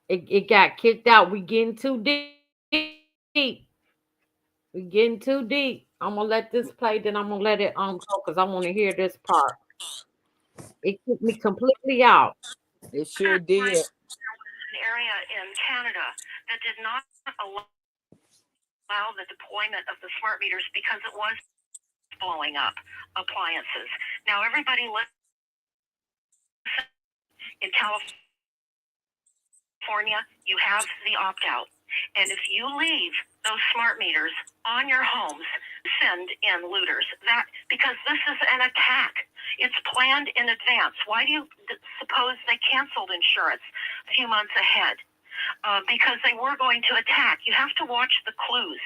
It got kicked out. We getting too deep. We getting too deep. I'm gonna let this play, then I'm gonna let it go because I want to hear this part. It kicked me completely out. It sure did. An area in Canada that did not allow the deployment of the smart meters because it was blowing up appliances. Now everybody in California, you have the opt out. And if you leave those smart meters on your homes, send in looters. That because this is an attack. It's planned in advance. Why do you suppose they canceled insurance a few months ahead? Because they were going to attack. You have to watch the clues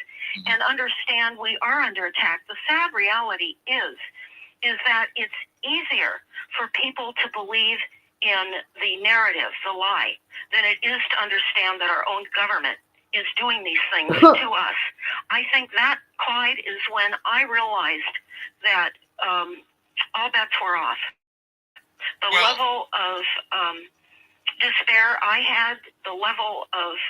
and understand we are under attack. The sad reality is that it's easier for people to believe in the narrative, the lie, than it is to understand that our own government is doing these things to us. I think that, Clyde, is when I realized that all bets were off. The level of despair I had, the level of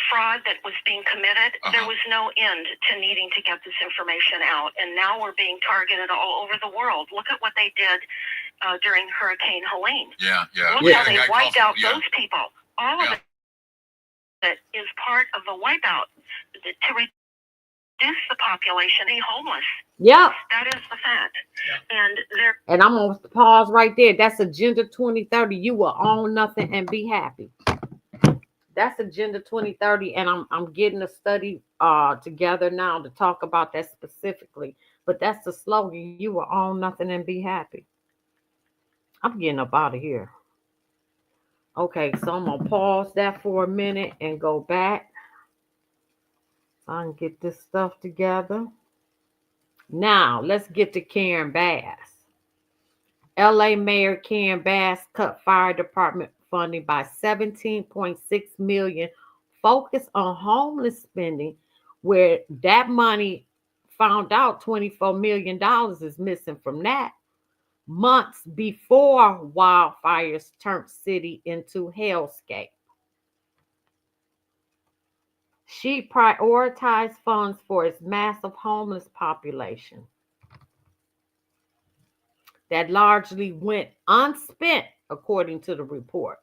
fraud that was being committed, there was no end to needing to get this information out. And now we're being targeted all over the world. Look at what they did during Hurricane Helene. Look how they wiped out those people. All of it is part of the wipeout to reduce the population, be homeless. Yep. That is the fact. And I'm going to pause right there. That's Agenda 2030. You will own nothing and be happy. That's Agenda 2030. And I'm getting a study together now to talk about that specifically. But that's the slogan. You will own nothing and be happy. I'm getting up out of here. Okay, so I'm going to pause that for a minute and go back. So I can get this stuff together. Now, let's get to Karen Bass. LA Mayor Karen Bass cut fire department funding by 17.6 million, focused on homeless spending, where that money found out $24 million is missing from that. Months before wildfires turned city into hellscape. She prioritized funds for its massive homeless population that largely went unspent, according to the report.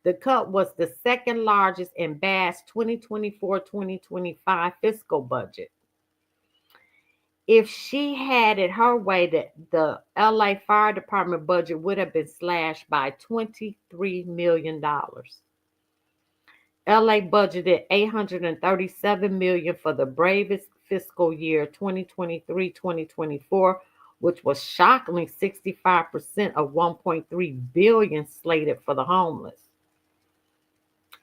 The cut was the second largest in Bass' 2024-2025 fiscal budget. If she had it her way, the LA Fire Department budget would have been slashed by $23 million. LA budgeted $837 million for the bravest fiscal year 2023-2024, which was shockingly 65% of $1.3 billion slated for the homeless.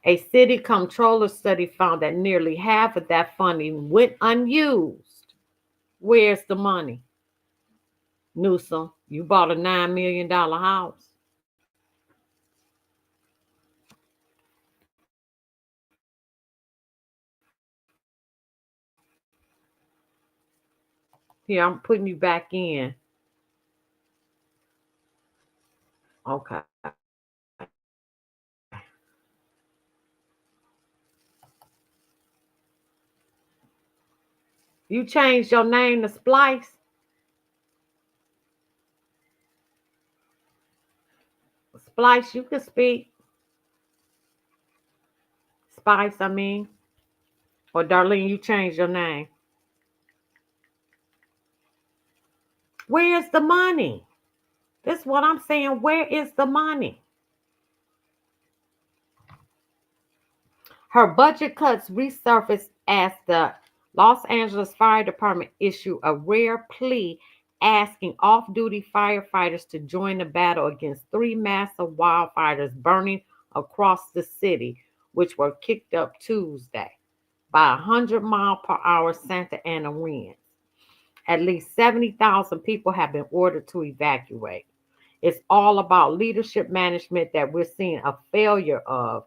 A city comptroller study found that nearly half of that funding went unused. Where's the money? Newsom, you bought a $9 million house. Here, I'm putting you back in. Okay. You changed your name to Splice? Splice, you can speak. Spice, I mean. Or Darlene, you changed your name. Where's the money? This is what I'm saying. Where is the money? Her budget cuts resurfaced as the Los Angeles Fire Department issued a rare plea asking off-duty firefighters to join the battle against three massive wildfires burning across the city, which were kicked up Tuesday by 100-mile-per-hour Santa Ana winds. At least 70,000 people have been ordered to evacuate. It's all about leadership management that we're seeing a failure of,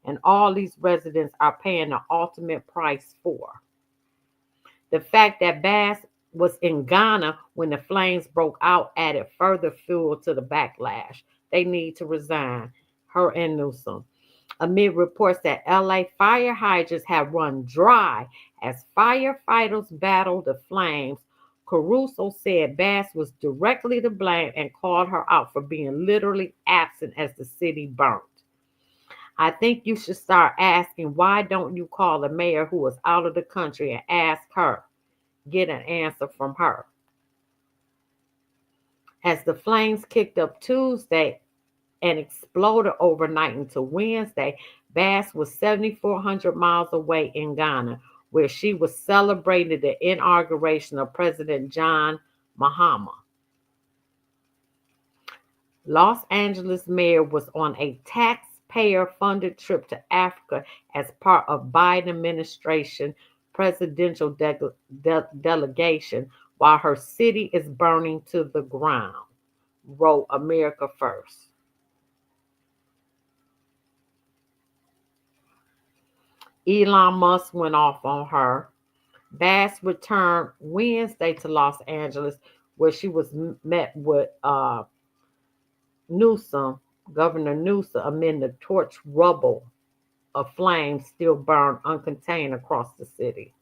and all these residents are paying the ultimate price for. The fact that Bass was in Ghana when the flames broke out added further fuel to the backlash. They need to resign, her and Newsom. amid reports that LA fire hydrants had run dry as firefighters battled the flames. Caruso said Bass was directly to blame and called her out for being literally absent as the city burnt. I think you should start asking why don't you call the mayor who was out of the country and ask her, get an answer from her. As the flames kicked up Tuesday and exploded overnight into Wednesday, Bass was 7,400 miles away in Ghana, where she was celebrating the inauguration of President John Mahama. Los Angeles mayor was on a taxpayer-funded trip to Africa as part of Biden administration presidential delegation while her city is burning to the ground, wrote America First. Elon Musk went off on her. Bass returned Wednesday to Los Angeles, where she was met with Newsom, Governor Newsom, amid the torch rubble of flames still burned uncontained across the city.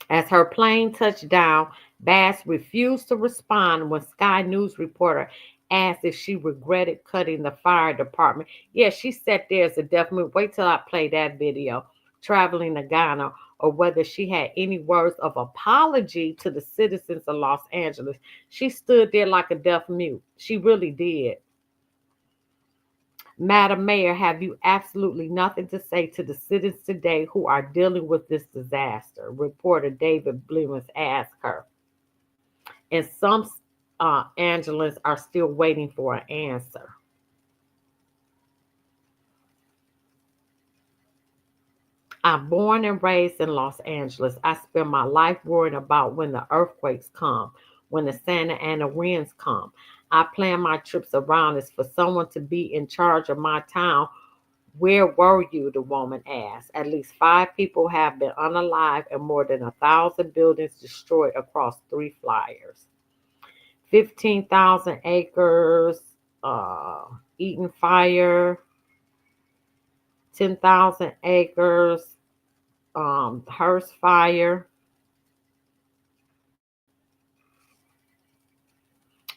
As her plane touched down, Bass refused to respond when Sky News reporter asked if she regretted cutting the fire department. Yeah, she sat there as a definite. Wait till I play that video, traveling to Ghana, or whether she had any words of apology to the citizens of Los Angeles. She stood there like a deaf mute. She really did. Madam Mayor, have you absolutely nothing to say to the citizens today who are dealing with this disaster? Reporter David Blevins asked her. And some Angelans are still waiting for an answer. I'm born and raised in Los Angeles. I spend my life worrying about when the earthquakes come, when the Santa Ana winds come. I plan my trips around this for someone to be in charge of my town. Where were you? The woman asked. At least 5 people have been unalive and more than 1,000 buildings destroyed across 3 fires. 15,000 acres eaten fire, 10,000 acres Hearst fire.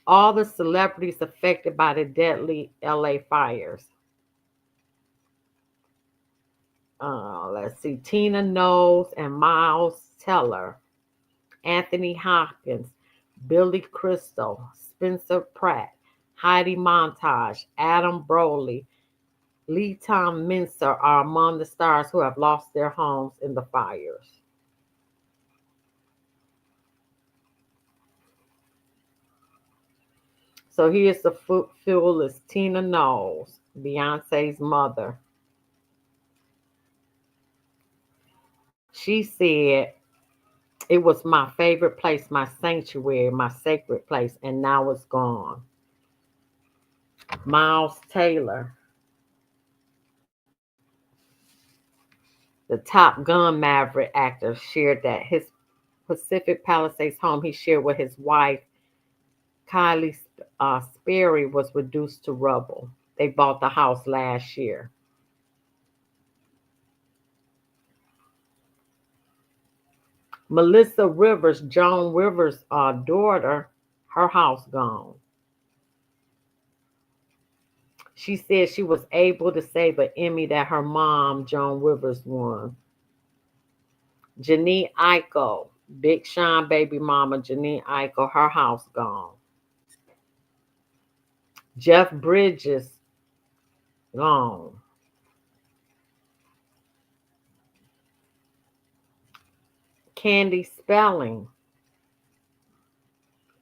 All the celebrities affected by the deadly LA fires. Let's see, Tina Knowles and Miles Teller, Anthony Hopkins, Billy Crystal, Spencer Pratt, Heidi Montage, Adam Brody, Lee Tom Minster are among the stars who have lost their homes in the fires. So here's the fuel Tina Knowles, Beyonce's mother. She said, it was my favorite place, my sanctuary, my sacred place, and now it's gone. Miles Taylor, the Top Gun Maverick actor, shared that his Pacific Palisades home he shared with his wife, Kylie Sperry, was reduced to rubble. They bought the house last year. Melissa Rivers, Joan Rivers' daughter, her house gone. She said she was able to save an Emmy that her mom, Joan Rivers, won. Janae Aiko, Big Sean baby mama, Janae Aiko, her house gone. Jeff Bridges, gone. Candy Spelling,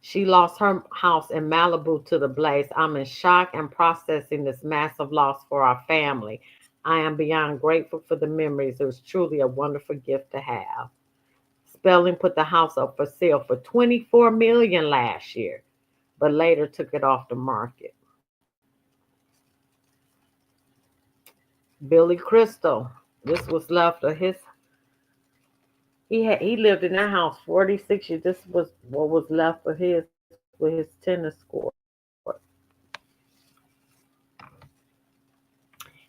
she lost her house in Malibu to the blaze. I'm in shock and processing this massive loss for our family. I am beyond grateful for the memories. It was truly a wonderful gift to have. Spelling put the house up for sale for $24 million last year, but later took it off the market. Billy Crystal, this was left of his. He lived in that house 46 years. This was what was left of his with his tennis court.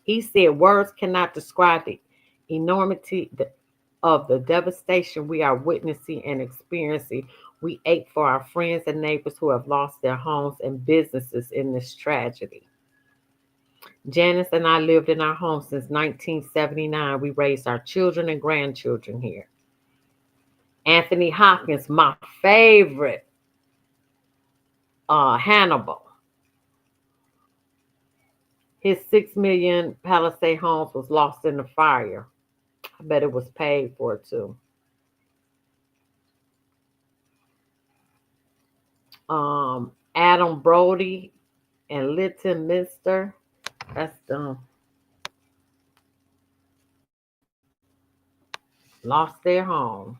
He said, "Words cannot describe the enormity of the devastation we are witnessing and experiencing. We ache for our friends and neighbors who have lost their homes and businesses in this tragedy." Janice and I lived in our home since 1979. We raised our children and grandchildren here. Anthony Hopkins, my favorite, Hannibal. His 6 million Palisade homes was lost in the fire. I bet it was paid for too. Adam Brody and Lytton Mister. That's them. Lost their home.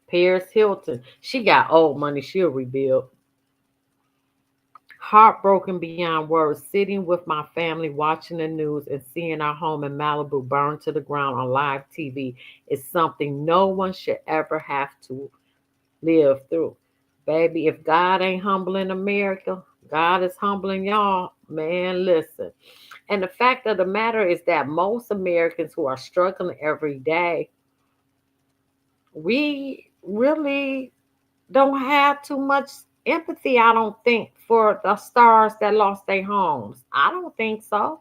Paris Hilton. She got old money. She'll rebuild. Heartbroken beyond words, sitting with my family watching the news and seeing our home in Malibu burn to the ground on live TV is something no one should ever have to live through. Baby, if God ain't humbling America, God is humbling y'all. Man, listen. And the fact of the matter is that most Americans who are struggling every day, we really don't have too much empathy, I don't think, for the stars that lost their homes. I don't think so.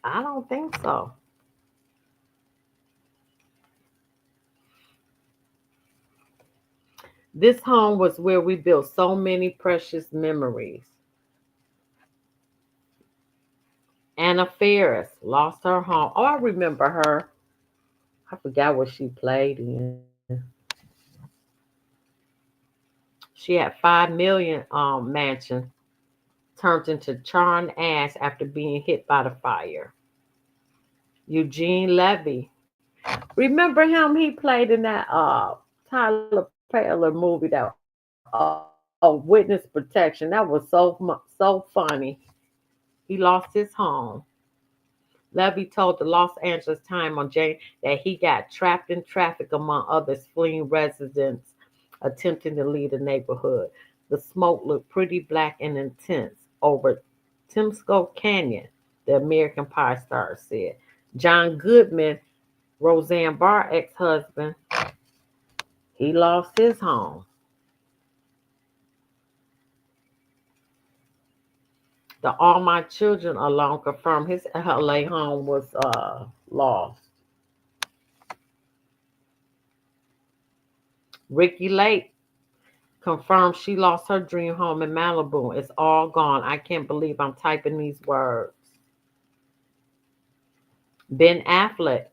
I don't think so. This home was where we built so many precious memories. Anna Faris lost her home. Oh, I remember her. I forgot what she played in. She had 5 million mansion turned into charred ash after being hit by the fire. Eugene Levy. Remember him? He played in that Tyler Perry movie that Witness Protection. That was so funny. He lost his home. Levy told the Los Angeles Times on Jane that he got trapped in traffic among others fleeing residents attempting to leave the neighborhood. The smoke looked pretty black and intense over Timsco Canyon, the American Pie star said. John Goodman, Roseanne Barr ex-husband, he lost his home. The All My Children alone confirmed his LA home was lost. Ricky Lake confirmed she lost her dream home in Malibu. It's all gone. I can't believe I'm typing these words. Ben Affleck,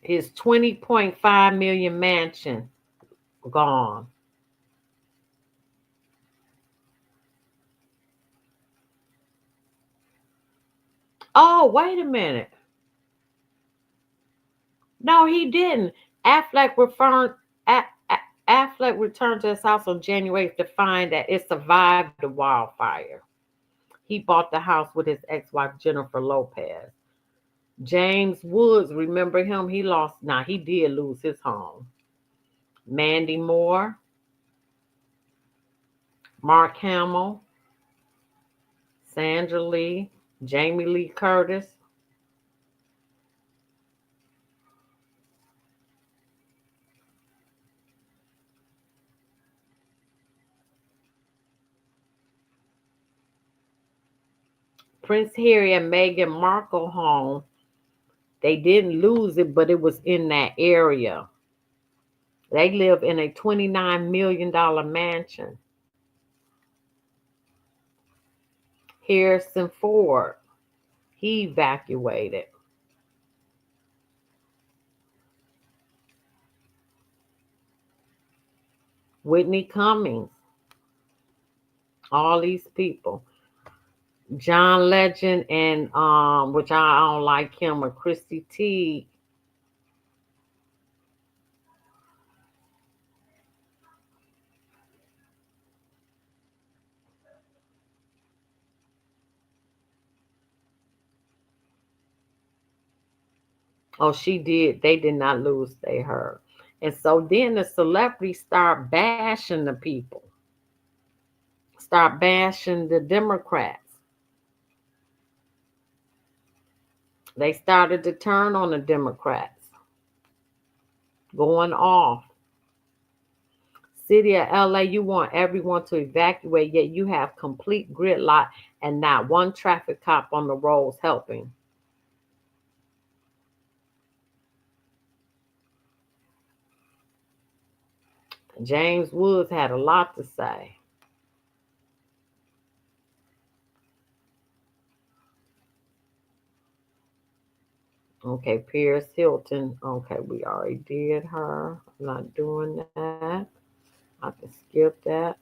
his 20.5 million mansion gone. Oh, wait a minute. No, he didn't. Affleck referred A- Affleck returned to his house on January 8th to find that it survived the wildfire. He bought the house with his ex-wife Jennifer Lopez. James Woods, remember him? He lost. Now he did lose his home. Mandy Moore, Mark Hamill, Sandra Lee, Jamie Lee Curtis, Prince Harry and Meghan Markle home. They didn't lose it, but it was in that area. They live in a $29 million mansion. Harrison Ford, he evacuated. Whitney Cummings, all these people. John Legend and which I don't like him, and Christy T. Oh, she did. They did not lose. They heard. And so then the celebrities start bashing the people, start bashing the Democrats. They started to turn on the Democrats, going off. City of LA, you want everyone to evacuate, yet you have complete gridlock and not one traffic cop on the roads helping. James Woods had a lot to say. Okay, Paris Hilton. Okay, we already did her. I'm not doing that. I can skip that.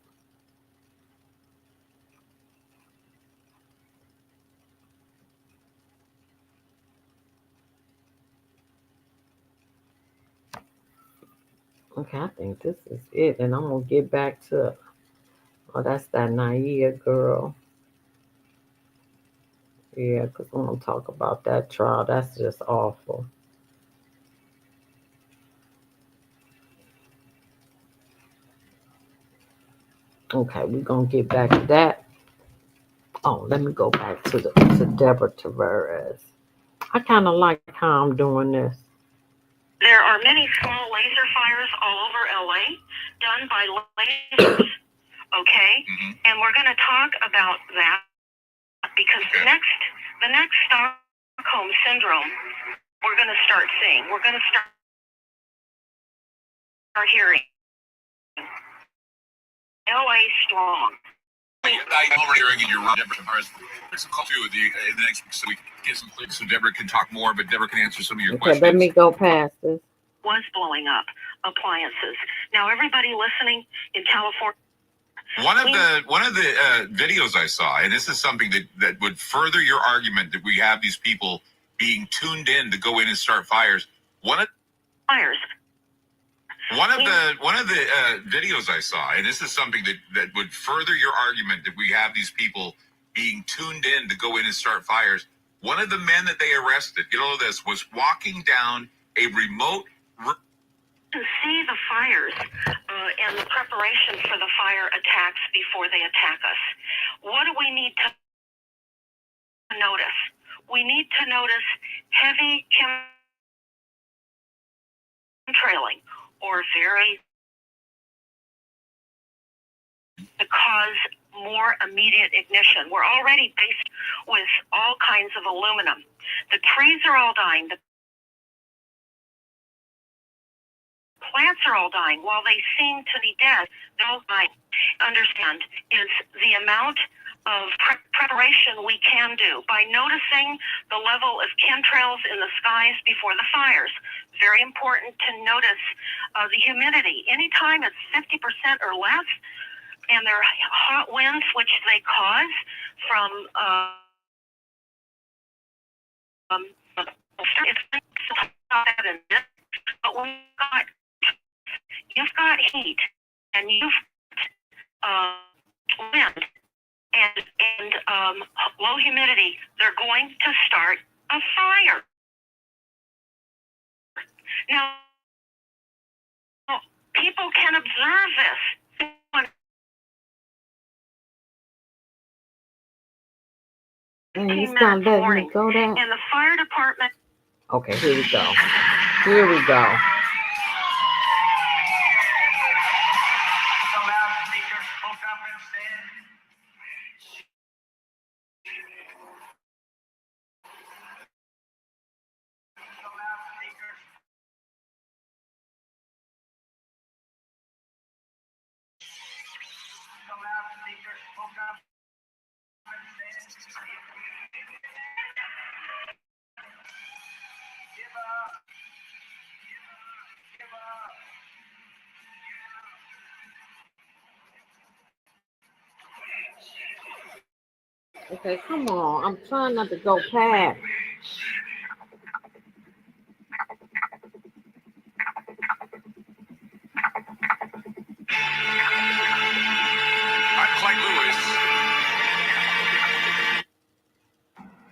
Okay, I think this is it. And I'm going to get back to, oh, that's that Naya girl. Yeah, because I'm going to talk about that trial. That's just awful. Okay, we're going to get back to that. Oh, let me go back to Deborah Tavares. I kind of like how I'm doing this. There are many small laser fires all over LA done by lasers, okay? And we're going to talk about that because the next Stockholm syndrome we're going to start seeing. We're going to start hearing LA strong. I'm overhearing in your Deborah Tavares. There's a call too in the next week so we can get some clicks so Deborah can talk more, but Deborah can answer some of your questions. Let me go past this. Was blowing up appliances. Now everybody listening in California. One of the videos I saw, and this is something that would further your argument that we have these people being tuned in to go in and start fires. One of the videos I saw, and this is something that would further your argument that we have these people being tuned in to go in and start fires. One of the men that they arrested, get all of this, was walking down a remote. To see the fires and the preparation for the fire attacks before they attack us. What do we need to notice? We need to notice heavy chemtrailing or very to cause more immediate ignition. We're already faced with all kinds of aluminum. The trees are all dying. The plants are all dying. While they seem to be dead, they're all dying. Understand is the amount of preparation we can do by noticing the level of chemtrails in the skies before the fires. Very important to notice the humidity. Anytime it's 50% or less, and there are hot winds which they cause from but you've got heat and you've wind and low humidity. They're going to start a fire. Now, people can observe this. And he's not letting me go there. And the fire department. Okay, here we go. Here we go. Okay, come on. I'm trying not to go past. I'm Clyde Lewis.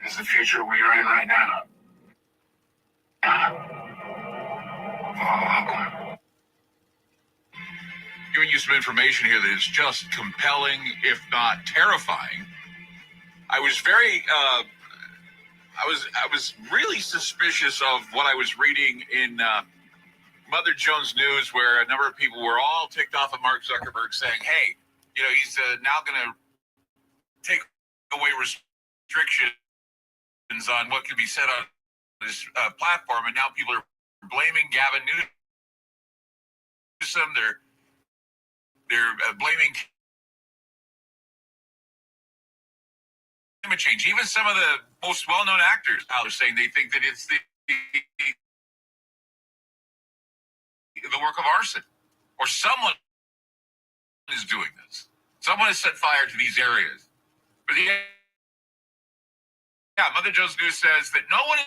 This is the future we are in right now. Follow Uncle. giving you some information here that is just compelling, if not terrifying. I was very, I was really suspicious of what I was reading in Mother Jones News, where a number of people were all ticked off of Mark Zuckerberg, saying, "Hey, you know, he's now going to take away restrictions on what can be said on this platform," and now people are blaming Gavin Newsom. They're blaming climate change. Even some of the most well-known actors now are saying they think that it's the work of arson, or someone is doing this. Someone has set fire to these areas. But Mother Jones News says that no one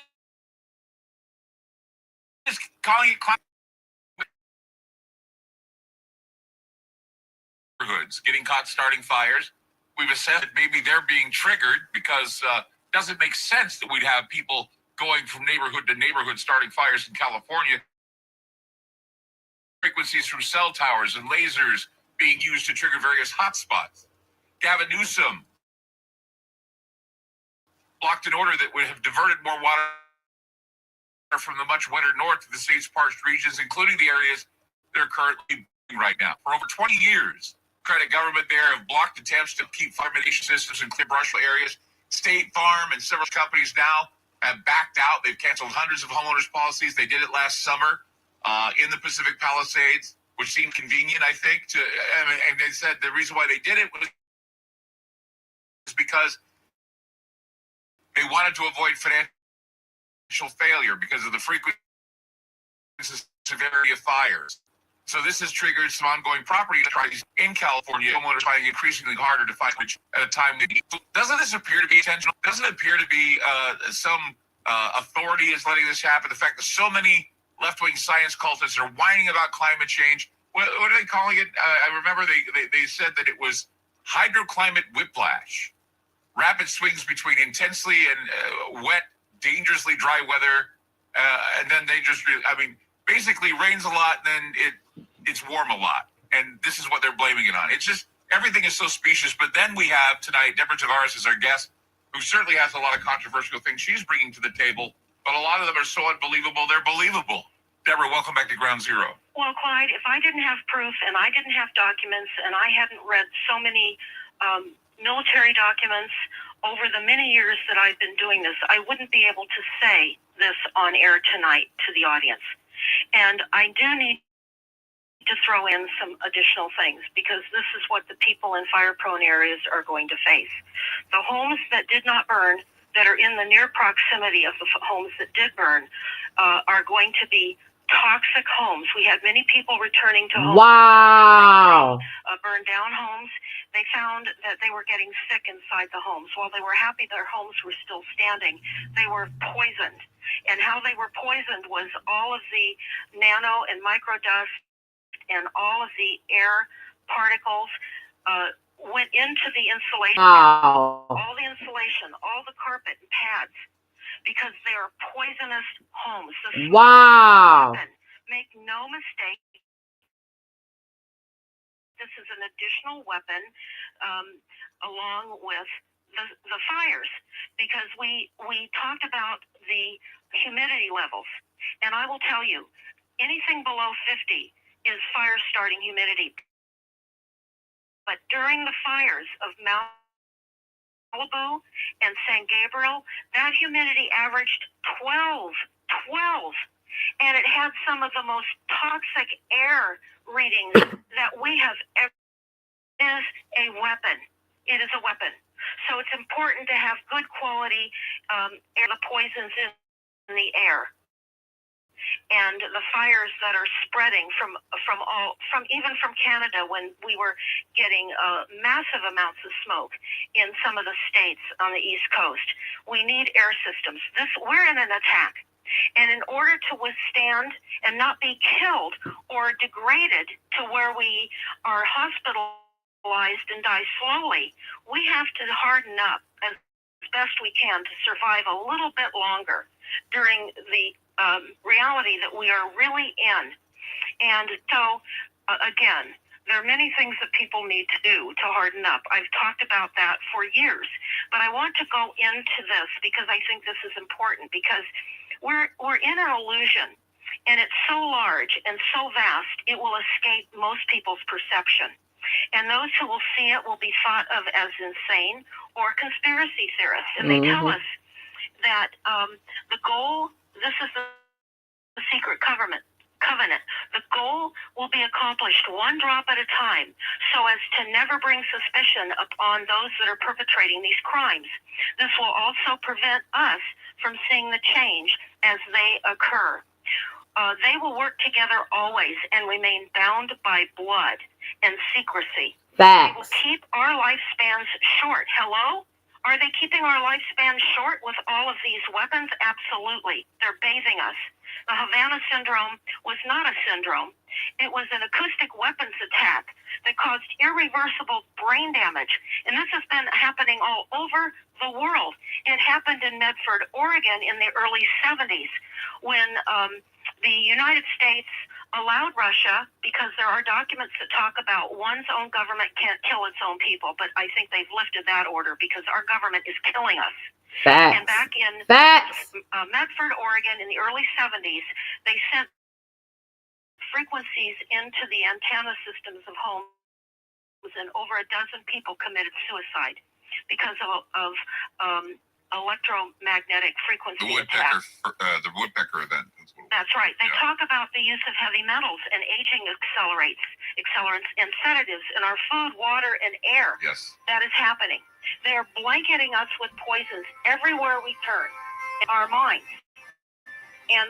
is calling it climate. Neighborhoods getting caught starting fires. We've assessed that maybe they're being triggered because it doesn't make sense that we'd have people going from neighborhood to neighborhood starting fires in California. Frequencies from cell towers and lasers being used to trigger various hotspots. Gavin Newsom blocked an order that would have diverted more water from the much wetter north to the state's parched regions, including the areas that are currently right now. For over 20 years, credit government there have blocked attempts to keep fire mitigation systems in clear brush areas. State Farm and several companies now have backed out. They've canceled hundreds of homeowners policies. They did it last summer in the Pacific Palisades, which seemed convenient, I think. And they said the reason why they did it was because they wanted to avoid financial failure because of the frequency and severity of fires. So this has triggered some ongoing property crises in California. Homeowners finding it increasingly harder to find which at a time they need. Doesn't this appear to be intentional? Doesn't it appear to be some authority is letting this happen? The fact that so many left-wing science cultists are whining about climate change. What are they calling it? I remember they said that it was hydroclimate whiplash. Rapid swings between intensely and wet, dangerously dry weather. And then they just, basically rains a lot and then it's warm a lot. And this is what they're blaming it on. It's just, everything is so specious. But then we have tonight, Deborah Tavares is our guest, who certainly has a lot of controversial things she's bringing to the table. But a lot of them are so unbelievable, they're believable. Deborah, welcome back to Ground Zero. Well, Clyde, if I didn't have proof and I didn't have documents and I hadn't read so many military documents over the many years that I've been doing this, I wouldn't be able to say this on air tonight to the audience. And I do need to throw in some additional things because this is what the people in fire-prone areas are going to face. The homes that did not burn, that are in the near proximity of the homes that did burn, are going to be toxic homes. We had many people returning to homes. Wow. Burned down homes. They found that they were getting sick inside the homes. While they were happy their homes were still standing, they were poisoned. And how they were poisoned was all of the nano and micro dust and all of the air particles went into the insulation. Wow. All the insulation, all the carpet and pads, because they are poisonous homes. Wow. Make no mistake, this is an additional weapon along with the fires, because we talked about the humidity levels, and I will tell you, anything below 50 is fire starting humidity. But during the fires of Malibu and San Gabriel, that humidity averaged 12, and it had some of the most toxic air readings that we have ever. It is a weapon. It is a weapon. So it's important to have good quality air, the poisons in the air, and the fires that are spreading from even from Canada, when we were getting massive amounts of smoke in some of the states on the East Coast. We need air systems. We're in an attack. And in order to withstand and not be killed or degraded to where we are hospitalized and die slowly, we have to harden up as best we can to survive a little bit longer during the reality that we are really in. And so, again, There are many things that people need to do to harden up. I've talked about that for years, but I want to go into this because I think this is important, because we're in an illusion, and it's so large and so vast, it will escape most people's perception. And those who will see it will be thought of as insane or conspiracy theorists. And they tell us that the goal, this is the secret covenant. The goal will be accomplished one drop at a time, so as to never bring suspicion upon those that are perpetrating these crimes. This will also prevent us from seeing the change as they occur. They will work together always and remain bound by blood and secrecy. Facts. They will keep our lifespans short. Hello? Are they keeping our lifespan short with all of these weapons? Absolutely. They're bathing us. The Havana syndrome was not a syndrome. It was an acoustic weapons attack that caused irreversible brain damage. And this has been happening all over the world. It happened in Medford, Oregon in the early 70s when the United States allowed Russia, because there are documents that talk about one's own government can't kill its own people, but I think they've lifted that order because our government is killing us. Facts. And back in Medford, Oregon in the early 70s, they sent frequencies into the antenna systems of homes, and over a dozen people committed suicide because of electromagnetic frequency attacks. The woodpecker event. That's right. They talk about the use of heavy metals and aging accelerants and sedatives in our food, water, and air. Yes. That is happening. They are blanketing us with poisons everywhere we turn in our minds. And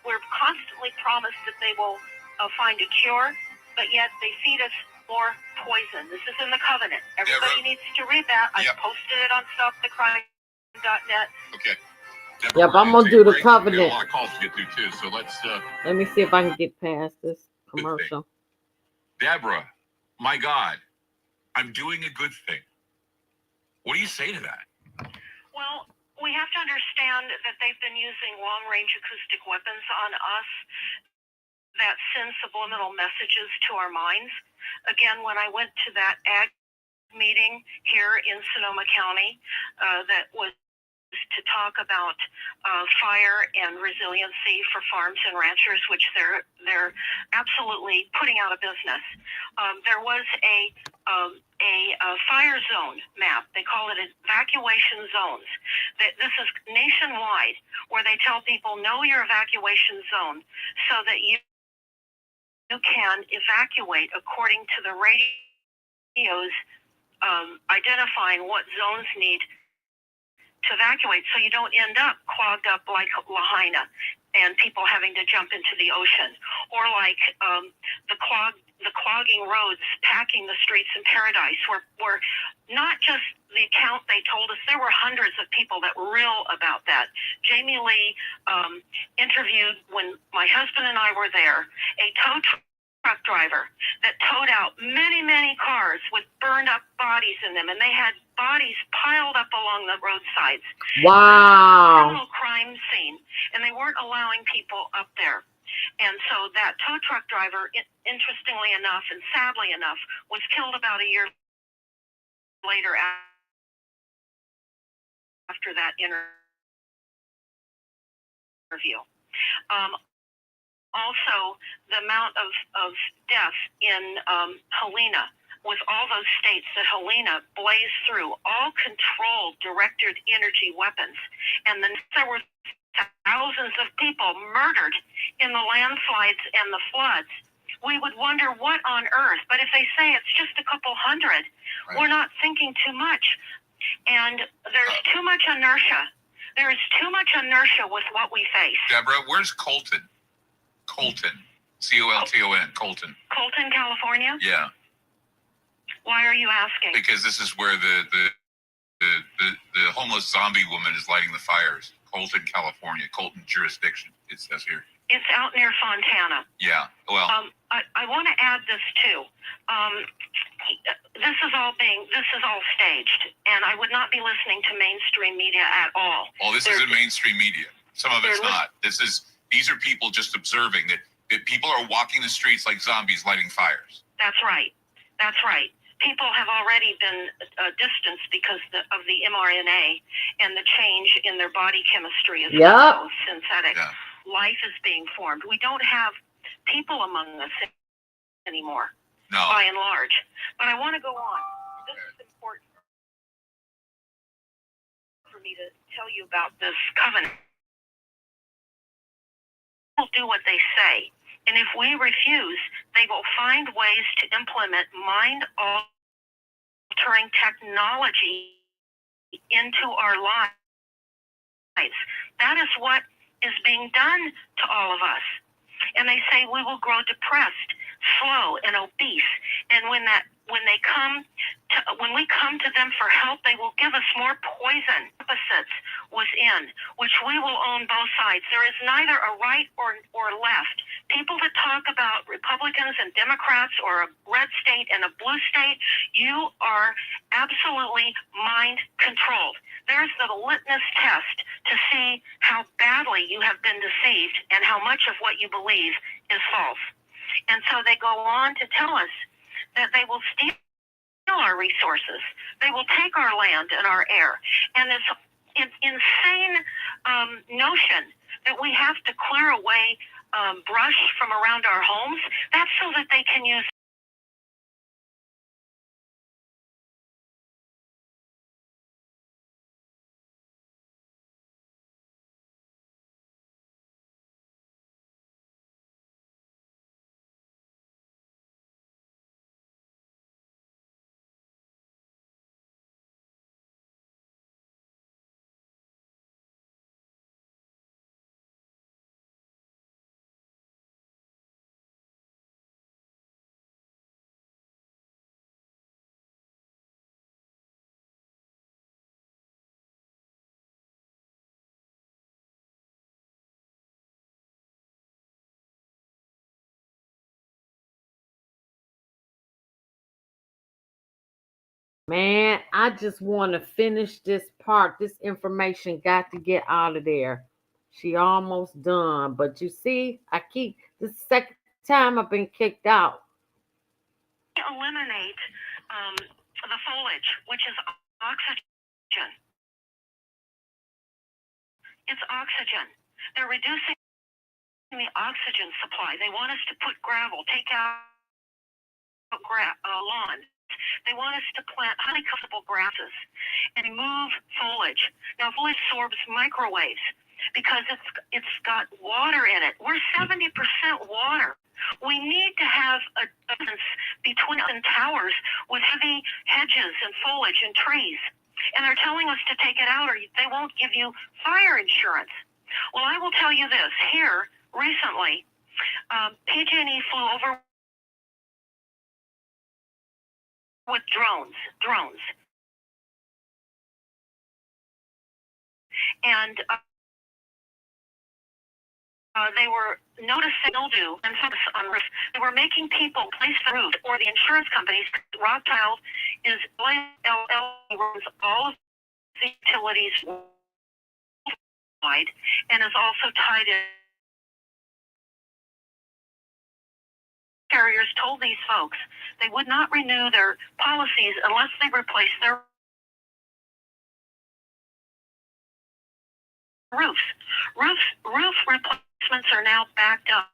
we're constantly promised that they will find a cure, but yet they feed us more poison. This is in the covenant. Everybody needs to read that. I posted it on stopthecrime.net. Okay. Yep, I'm gonna do the covenant. A lot of calls to get through too, so let's. Let me see if I can get past this commercial. Deborah, my God, I'm doing a good thing. What do you say to that? Well, we have to understand that they've been using long-range acoustic weapons on us that send subliminal messages to our minds. Again, when I went to that ag meeting here in Sonoma County, that was to talk about fire and resiliency for farms and ranchers, which they're absolutely putting out of business. There was a fire zone map. They call it evacuation zones. This is nationwide, where they tell people know your evacuation zone so that you can evacuate according to the radios identifying what zones need to evacuate, so you don't end up clogged up like Lahaina and people having to jump into the ocean, or like the clogging roads, packing the streets in Paradise, where not just the account they told us, there were hundreds of people that were real about that. Jamie Lee interviewed, when my husband and I were there, a tow truck driver that towed out many, many cars with burned up bodies in them, and they had bodies piled up along the roadsides. Wow. Criminal crime scene, and they weren't allowing people up there. And so that tow truck driver, interestingly enough and sadly enough, was killed about a year later after that interview. Also, the amount of death in Helena, with all those states that Helena blazed through, all controlled directed energy weapons. And then there were thousands of people murdered in the landslides and the floods. We would wonder what on earth, but if they say it's just a couple hundred, we're not thinking too much. And there's too much inertia. There is too much inertia with what we face. Deborah, where's Colton? Colton. Colton. Colton. Colton, California? Yeah. Why are you asking? Because this is where the homeless zombie woman is lighting the fires. Colton, California. Colton jurisdiction, it says here. It's out near Fontana. Yeah. Well, I want to add this too. This is all staged, and I would not be listening to mainstream media at all. Well, this isn't mainstream media. Some of it's not. These are people just observing that people are walking the streets like zombies lighting fires. That's right. That's right. People have already been distanced because of the mRNA and the change in their body chemistry as well. Synthetic life is being formed. We don't have people among us anymore, by and large. But I want to go on. This is important for me to tell you about this covenant. People do what they say. And if we refuse, they will find ways to implement mind-altering technology into our lives. That is what is being done to all of us. And they say we will grow depressed, slow, and obese. And when we come to them for help, they will give us more poison. Opposites within, which we will own both sides. There is neither a right or left. People that talk about Republicans and Democrats or a red state and a blue state, you are absolutely mind controlled. There's the litmus test to see how badly you have been deceived and how much of what you believe is false. And so they go on to tell us that they will steal our resources. They will take our land and our air. And this insane notion that we have to clear away brush from around our homes, that's so that they can use Man, I just want to finish this part. This information got to get out of there. She almost done. But you see, this is the second time I've been kicked out. eliminate the foliage, which is oxygen. It's oxygen. They're reducing the oxygen supply. They want us to put gravel, take out lawns. They want us to plant highly comfortable grasses and remove foliage. Now, foliage absorbs microwaves because it's got water in it. We're 70% water. We need to have a distance between towers with heavy hedges and foliage and trees. And they're telling us to take it out or they won't give you fire insurance. Well, I will tell you this. Here, recently, PG&E flew over with drones. And they were noticing mildew and fungus on roofs. They were making people place the roof, or the insurance companies. Rothschild is LLC runs all of the utilities worldwide and is also tied in. Carriers told these folks they would not renew their policies unless they replaced their roofs. Roof replacements are now backed up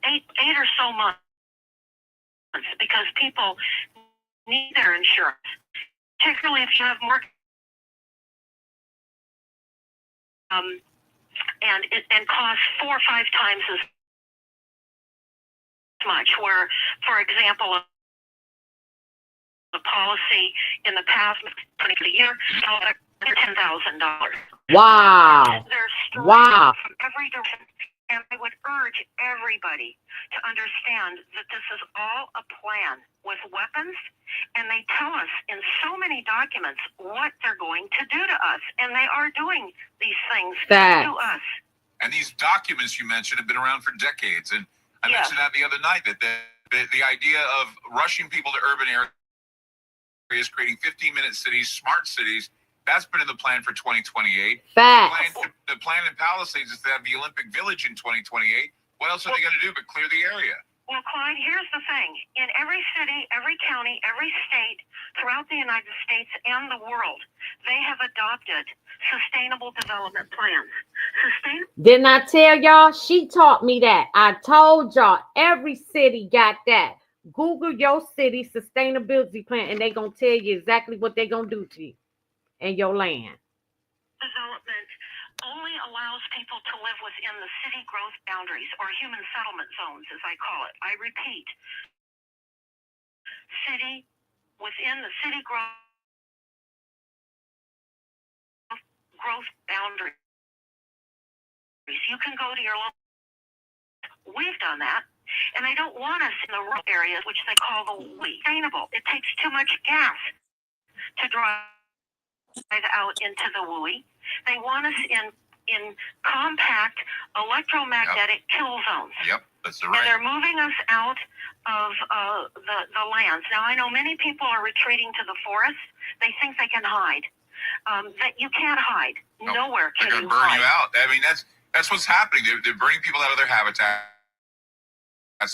eight or so months because people need their insurance, particularly if you have more. And costs 4 or 5 times as much. Where, for example, a policy in the past, for the year, under $10,000. Wow. There's stories from every direction, and I would urge everybody to understand that this is all a plan with weapons, and they tell us in so many documents what they're going to do to us, and they are doing these things to us. And these documents you mentioned have been around for decades, and I mentioned that the other night, that the idea of rushing people to urban areas, creating 15-minute cities, smart cities, that's been in the plan for 2028. Facts. The plan in Palisades is to have the Olympic Village in 2028. What else are they going to do but clear the area? Well, Clyde, here's the thing. In every city, every county, every state throughout the United States and the world, they have adopted sustainable development plans. Didn't I tell y'all? She taught me that. I told y'all every city got that. Google your city sustainability plan and they're going to tell you exactly what they're going to do to you and your land. Development only allows people to live within the city growth boundaries or human settlement zones, as I call it. I repeat, within the city growth boundaries. You can go to your local. We've done that, and they don't want us in the rural areas, which they call the sustainable. It takes too much gas to drive out into the WUI. They want us in compact electromagnetic kill zones. Yep, that's right. And they're moving us out of the lands. Now, I know many people are retreating to the forest. They think they can hide. That you can't hide. No, Nowhere can they're you going to burn hide. you out. I mean, that's what's happening. They're burning people out of their habitats.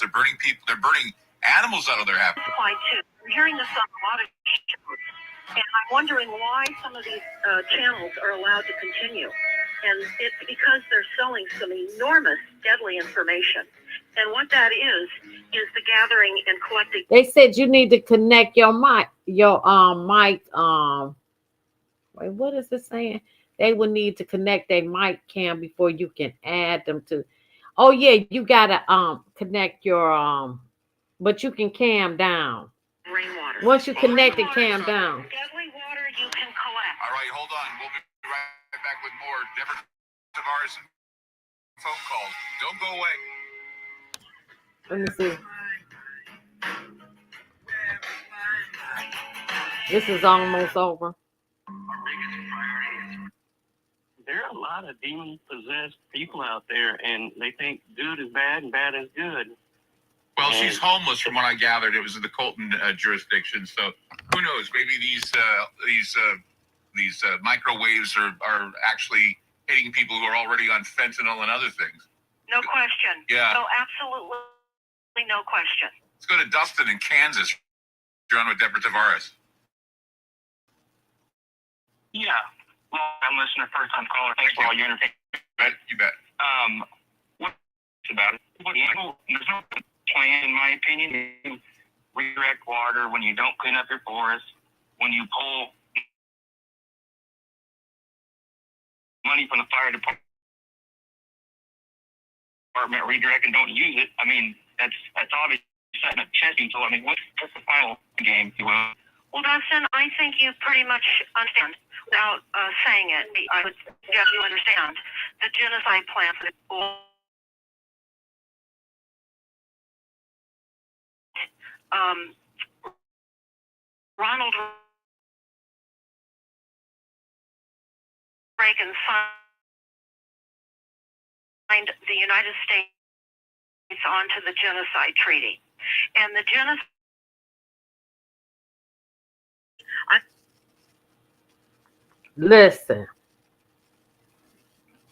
They're burning people. They're burning animals out of their habitats. Too. I'm hearing this on a lot of shows, and I'm wondering why some of these channels are allowed to continue. And it's because they're selling some enormous, deadly information. And what that is the gathering and collecting. They said you need to connect your mic, wait, what is it saying? They will need to connect their mic cam before you can add them to. Oh yeah, you gotta connect your but you can cam down. Rainwater. Once you connect it, cam down. Deadly water you can collect. All right, hold on. We'll be right back with more Deborah Tavares and phone calls. Don't go away. Let me see. This is almost over. There are a lot of demon-possessed people out there, and they think good is bad and bad is good. Well, she's homeless, from what I gathered. It was in the Colton jurisdiction, so who knows? Maybe these microwaves are actually hitting people who are already on fentanyl and other things. No question. Yeah. No, absolutely no question. Let's go to Dustin in Kansas. You're on with Deborah Tavares. Yeah. Well, I'm listening, first-time caller. Thanks for all your entertainment. You bet. What's about it? There's no plan, in my opinion, to redirect water when you don't clean up your forest, when you pull money from the fire department, redirect and don't use it. I mean, that's obviously setting up chessing. So, I mean, what's the final game, if you will? Well, Dustin, I think you pretty much understand without saying it. I would suggest you understand the genocide plan for the Ronald Reagan signed the United States onto the genocide treaty. And the genocide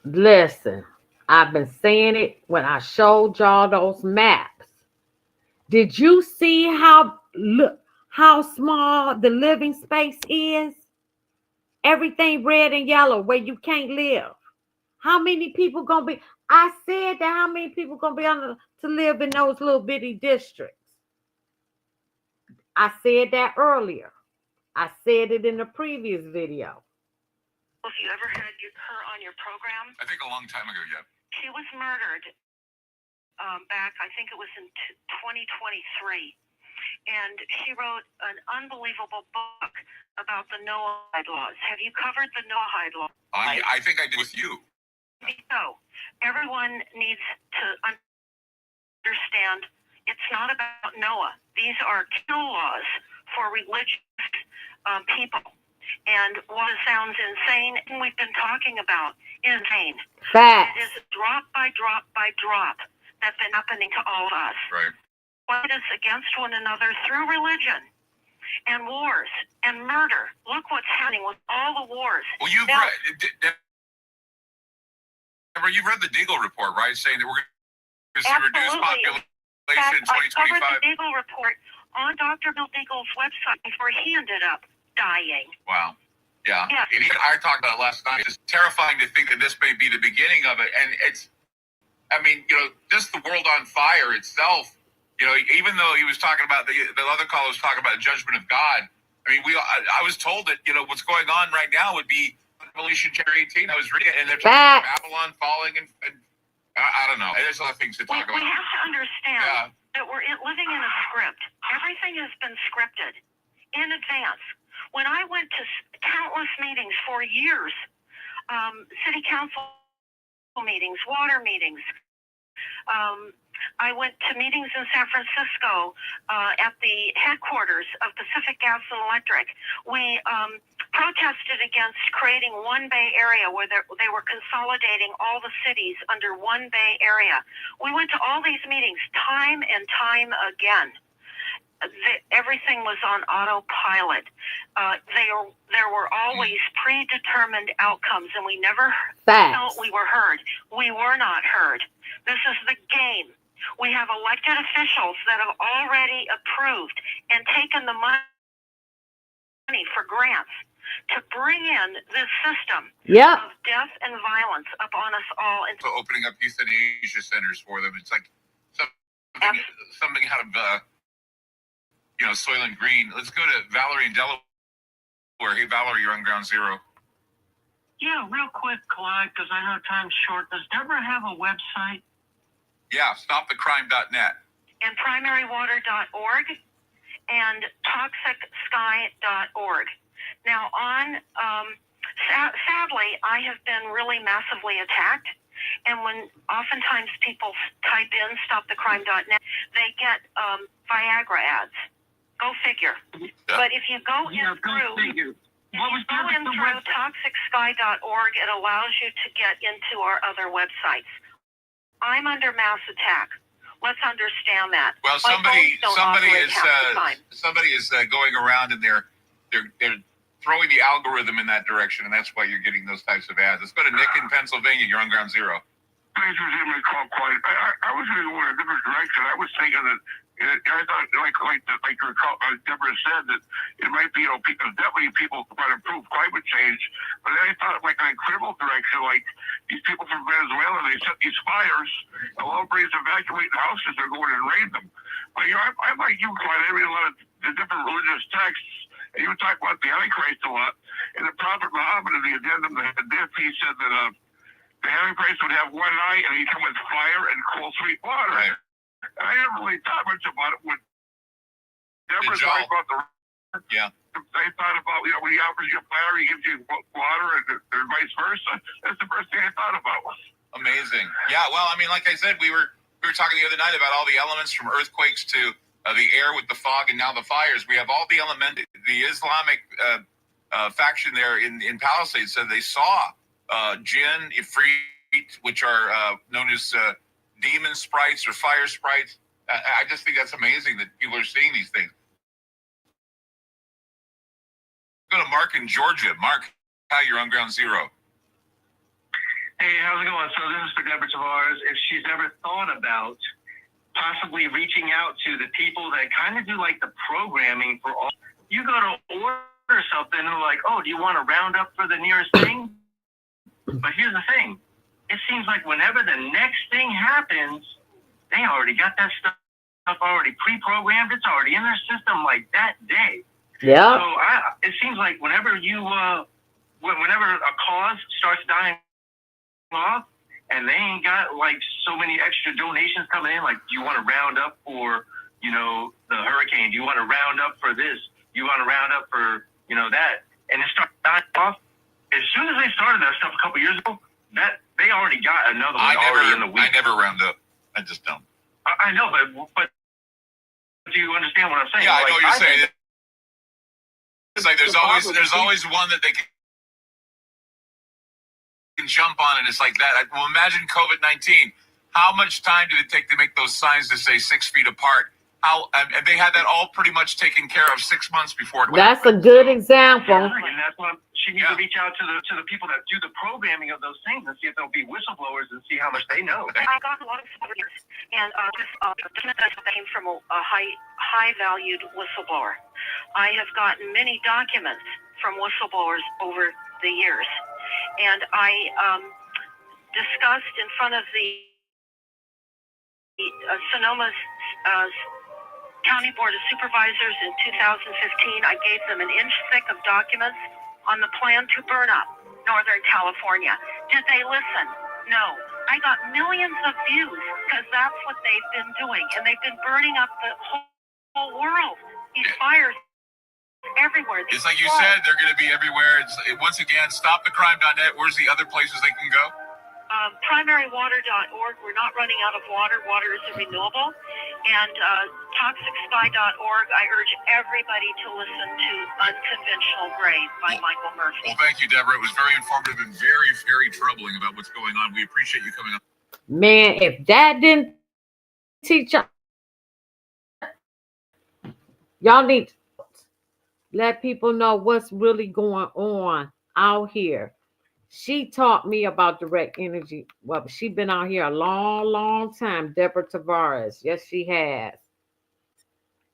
Listen. I've been saying it when I showed y'all those maps. Did you see how small the living space is? Everything red and yellow where you can't live. How many people gonna be? I said that how many people gonna be to live in those little bitty districts? I said that earlier. I said it in the previous video. If you ever had her on your program, I think a long time ago, yeah. She was murdered back, I think it was in 2023. And she wrote an unbelievable book about the Noahide laws. Have you covered the Noahide laws? I think I did with you. So, everyone needs to understand it's not about Noah. These are kill laws for religious people. And what sounds insane, and we've been talking about, insane. Facts. It is drop by drop by drop that's been happening to all of us. Right. Fight us against one another through religion and wars and murder. Look what's happening with all the wars. Well, you've read the Deagle report, right? Saying that we're going to reduce population In fact, I covered 2025. the Deagle report on Dr. Bill Deagle's website before he ended up dying. Wow. Yeah. Yeah. And even I talked about it last night. It's terrifying to think that this may be the beginning of it. And it's, I mean, just the world on fire itself, even though he was talking about, the other caller was talking about the judgment of God. I mean, I was told that, what's going on right now would be Revelation chapter 18. I was reading it, and they're talking about Babylon falling, and I don't know. There's a lot of things to talk about. We have to understand that we're living in a script. Everything has been scripted in advance. When I went to countless meetings for years, city council meetings, water meetings, I went to meetings in San Francisco at the headquarters of Pacific Gas and Electric. We protested against creating one Bay Area where they were consolidating all the cities under one Bay Area. We went to all these meetings time and time again. Everything was on autopilot. There were always predetermined outcomes, and we never felt we were heard. We were not heard. This is the game. We have elected officials that have already approved and taken the money for grants to bring in this system of death and violence upon us all. And so opening up euthanasia centers for them. It's like something out of Soylent Green. Let's go to Valerie in Delaware. Hey, Valerie, you're on Ground Zero. Yeah, real quick, Clyde, because I know time's short. Does Deborah have a website? Yeah, stopthecrime.net. And primarywater.org and toxicsky.org. Now, sadly, I have been really massively attacked. And when oftentimes people type in stopthecrime.net, they get Viagra ads. Go figure. But if you go in through toxicsky.org, it allows you to get into our other websites. I'm under mass attack. Let's understand that. Well, somebody is going around and they're throwing the algorithm in that direction, and that's why you're getting those types of ads. Let's go to Nick in Pennsylvania. You're on Ground Zero. Thanks for giving me a call, Clyde. I was going to go in a different direction. I was thinking that I thought, like Deborah said, that it might be, because definitely people try to prove climate change. But then I thought, like, in a criminal direction, like these people from Venezuela, they set these fires, and while everybody's evacuating houses, they're going and raid them. But I'm like you, Clyde. I read a lot of the different religious texts, and you talk about the Antichrist a lot. And the Prophet Muhammad, in the addendum that he said that the Antichrist would have one eye, and he'd come with fire and cool, sweet water. Right. And I never really thought much about it when Deborah talked about they thought about, when he offers you fire, he gives you water, or vice versa. That's the first thing I thought about. Amazing. Yeah, well, I mean, like I said, we were talking the other night about all the elements from earthquakes to the air with the fog and now the fires. We have all the the Islamic faction there in Palisades said they saw jinn, ifrit, which are known as demon sprites or fire sprites. I just think that's amazing that people are seeing these things. Go to Mark in Georgia. Mark, hi, you're on Ground Zero. Hey, how's it going? So this is for Deborah Tavares. If she's ever thought about possibly reaching out to the people that kind of do like the programming for all, you go to order something and like, oh, do you want to round up for the nearest thing? But here's the thing. It seems like whenever the next thing happens, they already got that stuff already pre-programmed. It's already in their system like that day. Yeah. So it seems like whenever whenever a cause starts dying off and they ain't got like so many extra donations coming in, like, do you want to round up for, the hurricane? Do you want to round up for this? Do you want to round up for, that? And it starts dying off. As soon as they started that stuff a couple years ago, that they already got another one already in the week. I never round up. I just don't. I know, but do you understand what I'm saying? Yeah, I know what you're saying. It's like there's always one that they can jump on, and it's like that. Well, imagine COVID-19. How much time did it take to make those signs to say 6 feet apart? And they had that all pretty much taken care of 6 months before it went. That's a good example. And that's what she needs to reach out to the people that do the programming of those things and see if there'll be whistleblowers and see how much they know. I got a lot of support. And this document came from a high valued whistleblower. I have gotten many documents from whistleblowers over the years, and I discussed in front of the Sonoma County Board of Supervisors in 2015. I gave them an inch thick of documents on the plan to burn up Northern California. Did they listen? No. I got millions of views because that's what they've been doing, and they've been burning up the whole world. These fires everywhere. It's like you said, they're going to be everywhere. Once again, stopthecrime.net. Where's the other places they can go? Primarywater.org. We're not running out of water. Water is a renewable. And toxicspy.org. I urge everybody to listen to Unconventional Grave by Michael Murphy. Well, thank you, Deborah. It was very informative and very, very troubling about what's going on. We appreciate you coming on. Man, if that didn't teach y'all need to let people know what's really going on out here. She taught me about direct energy. Well, she's been out here a long time. Deborah Tavares. Yes, she has.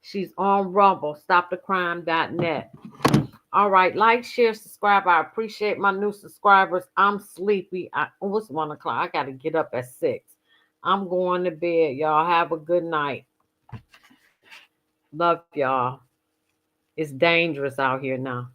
She's on Rumble, stopthecrime.net. All right, like, share, subscribe. I appreciate my new subscribers. I'm sleepy. It's 1 o'clock. I got to get up at 6. I'm going to bed. Y'all have a good night. Love y'all. It's dangerous out here now.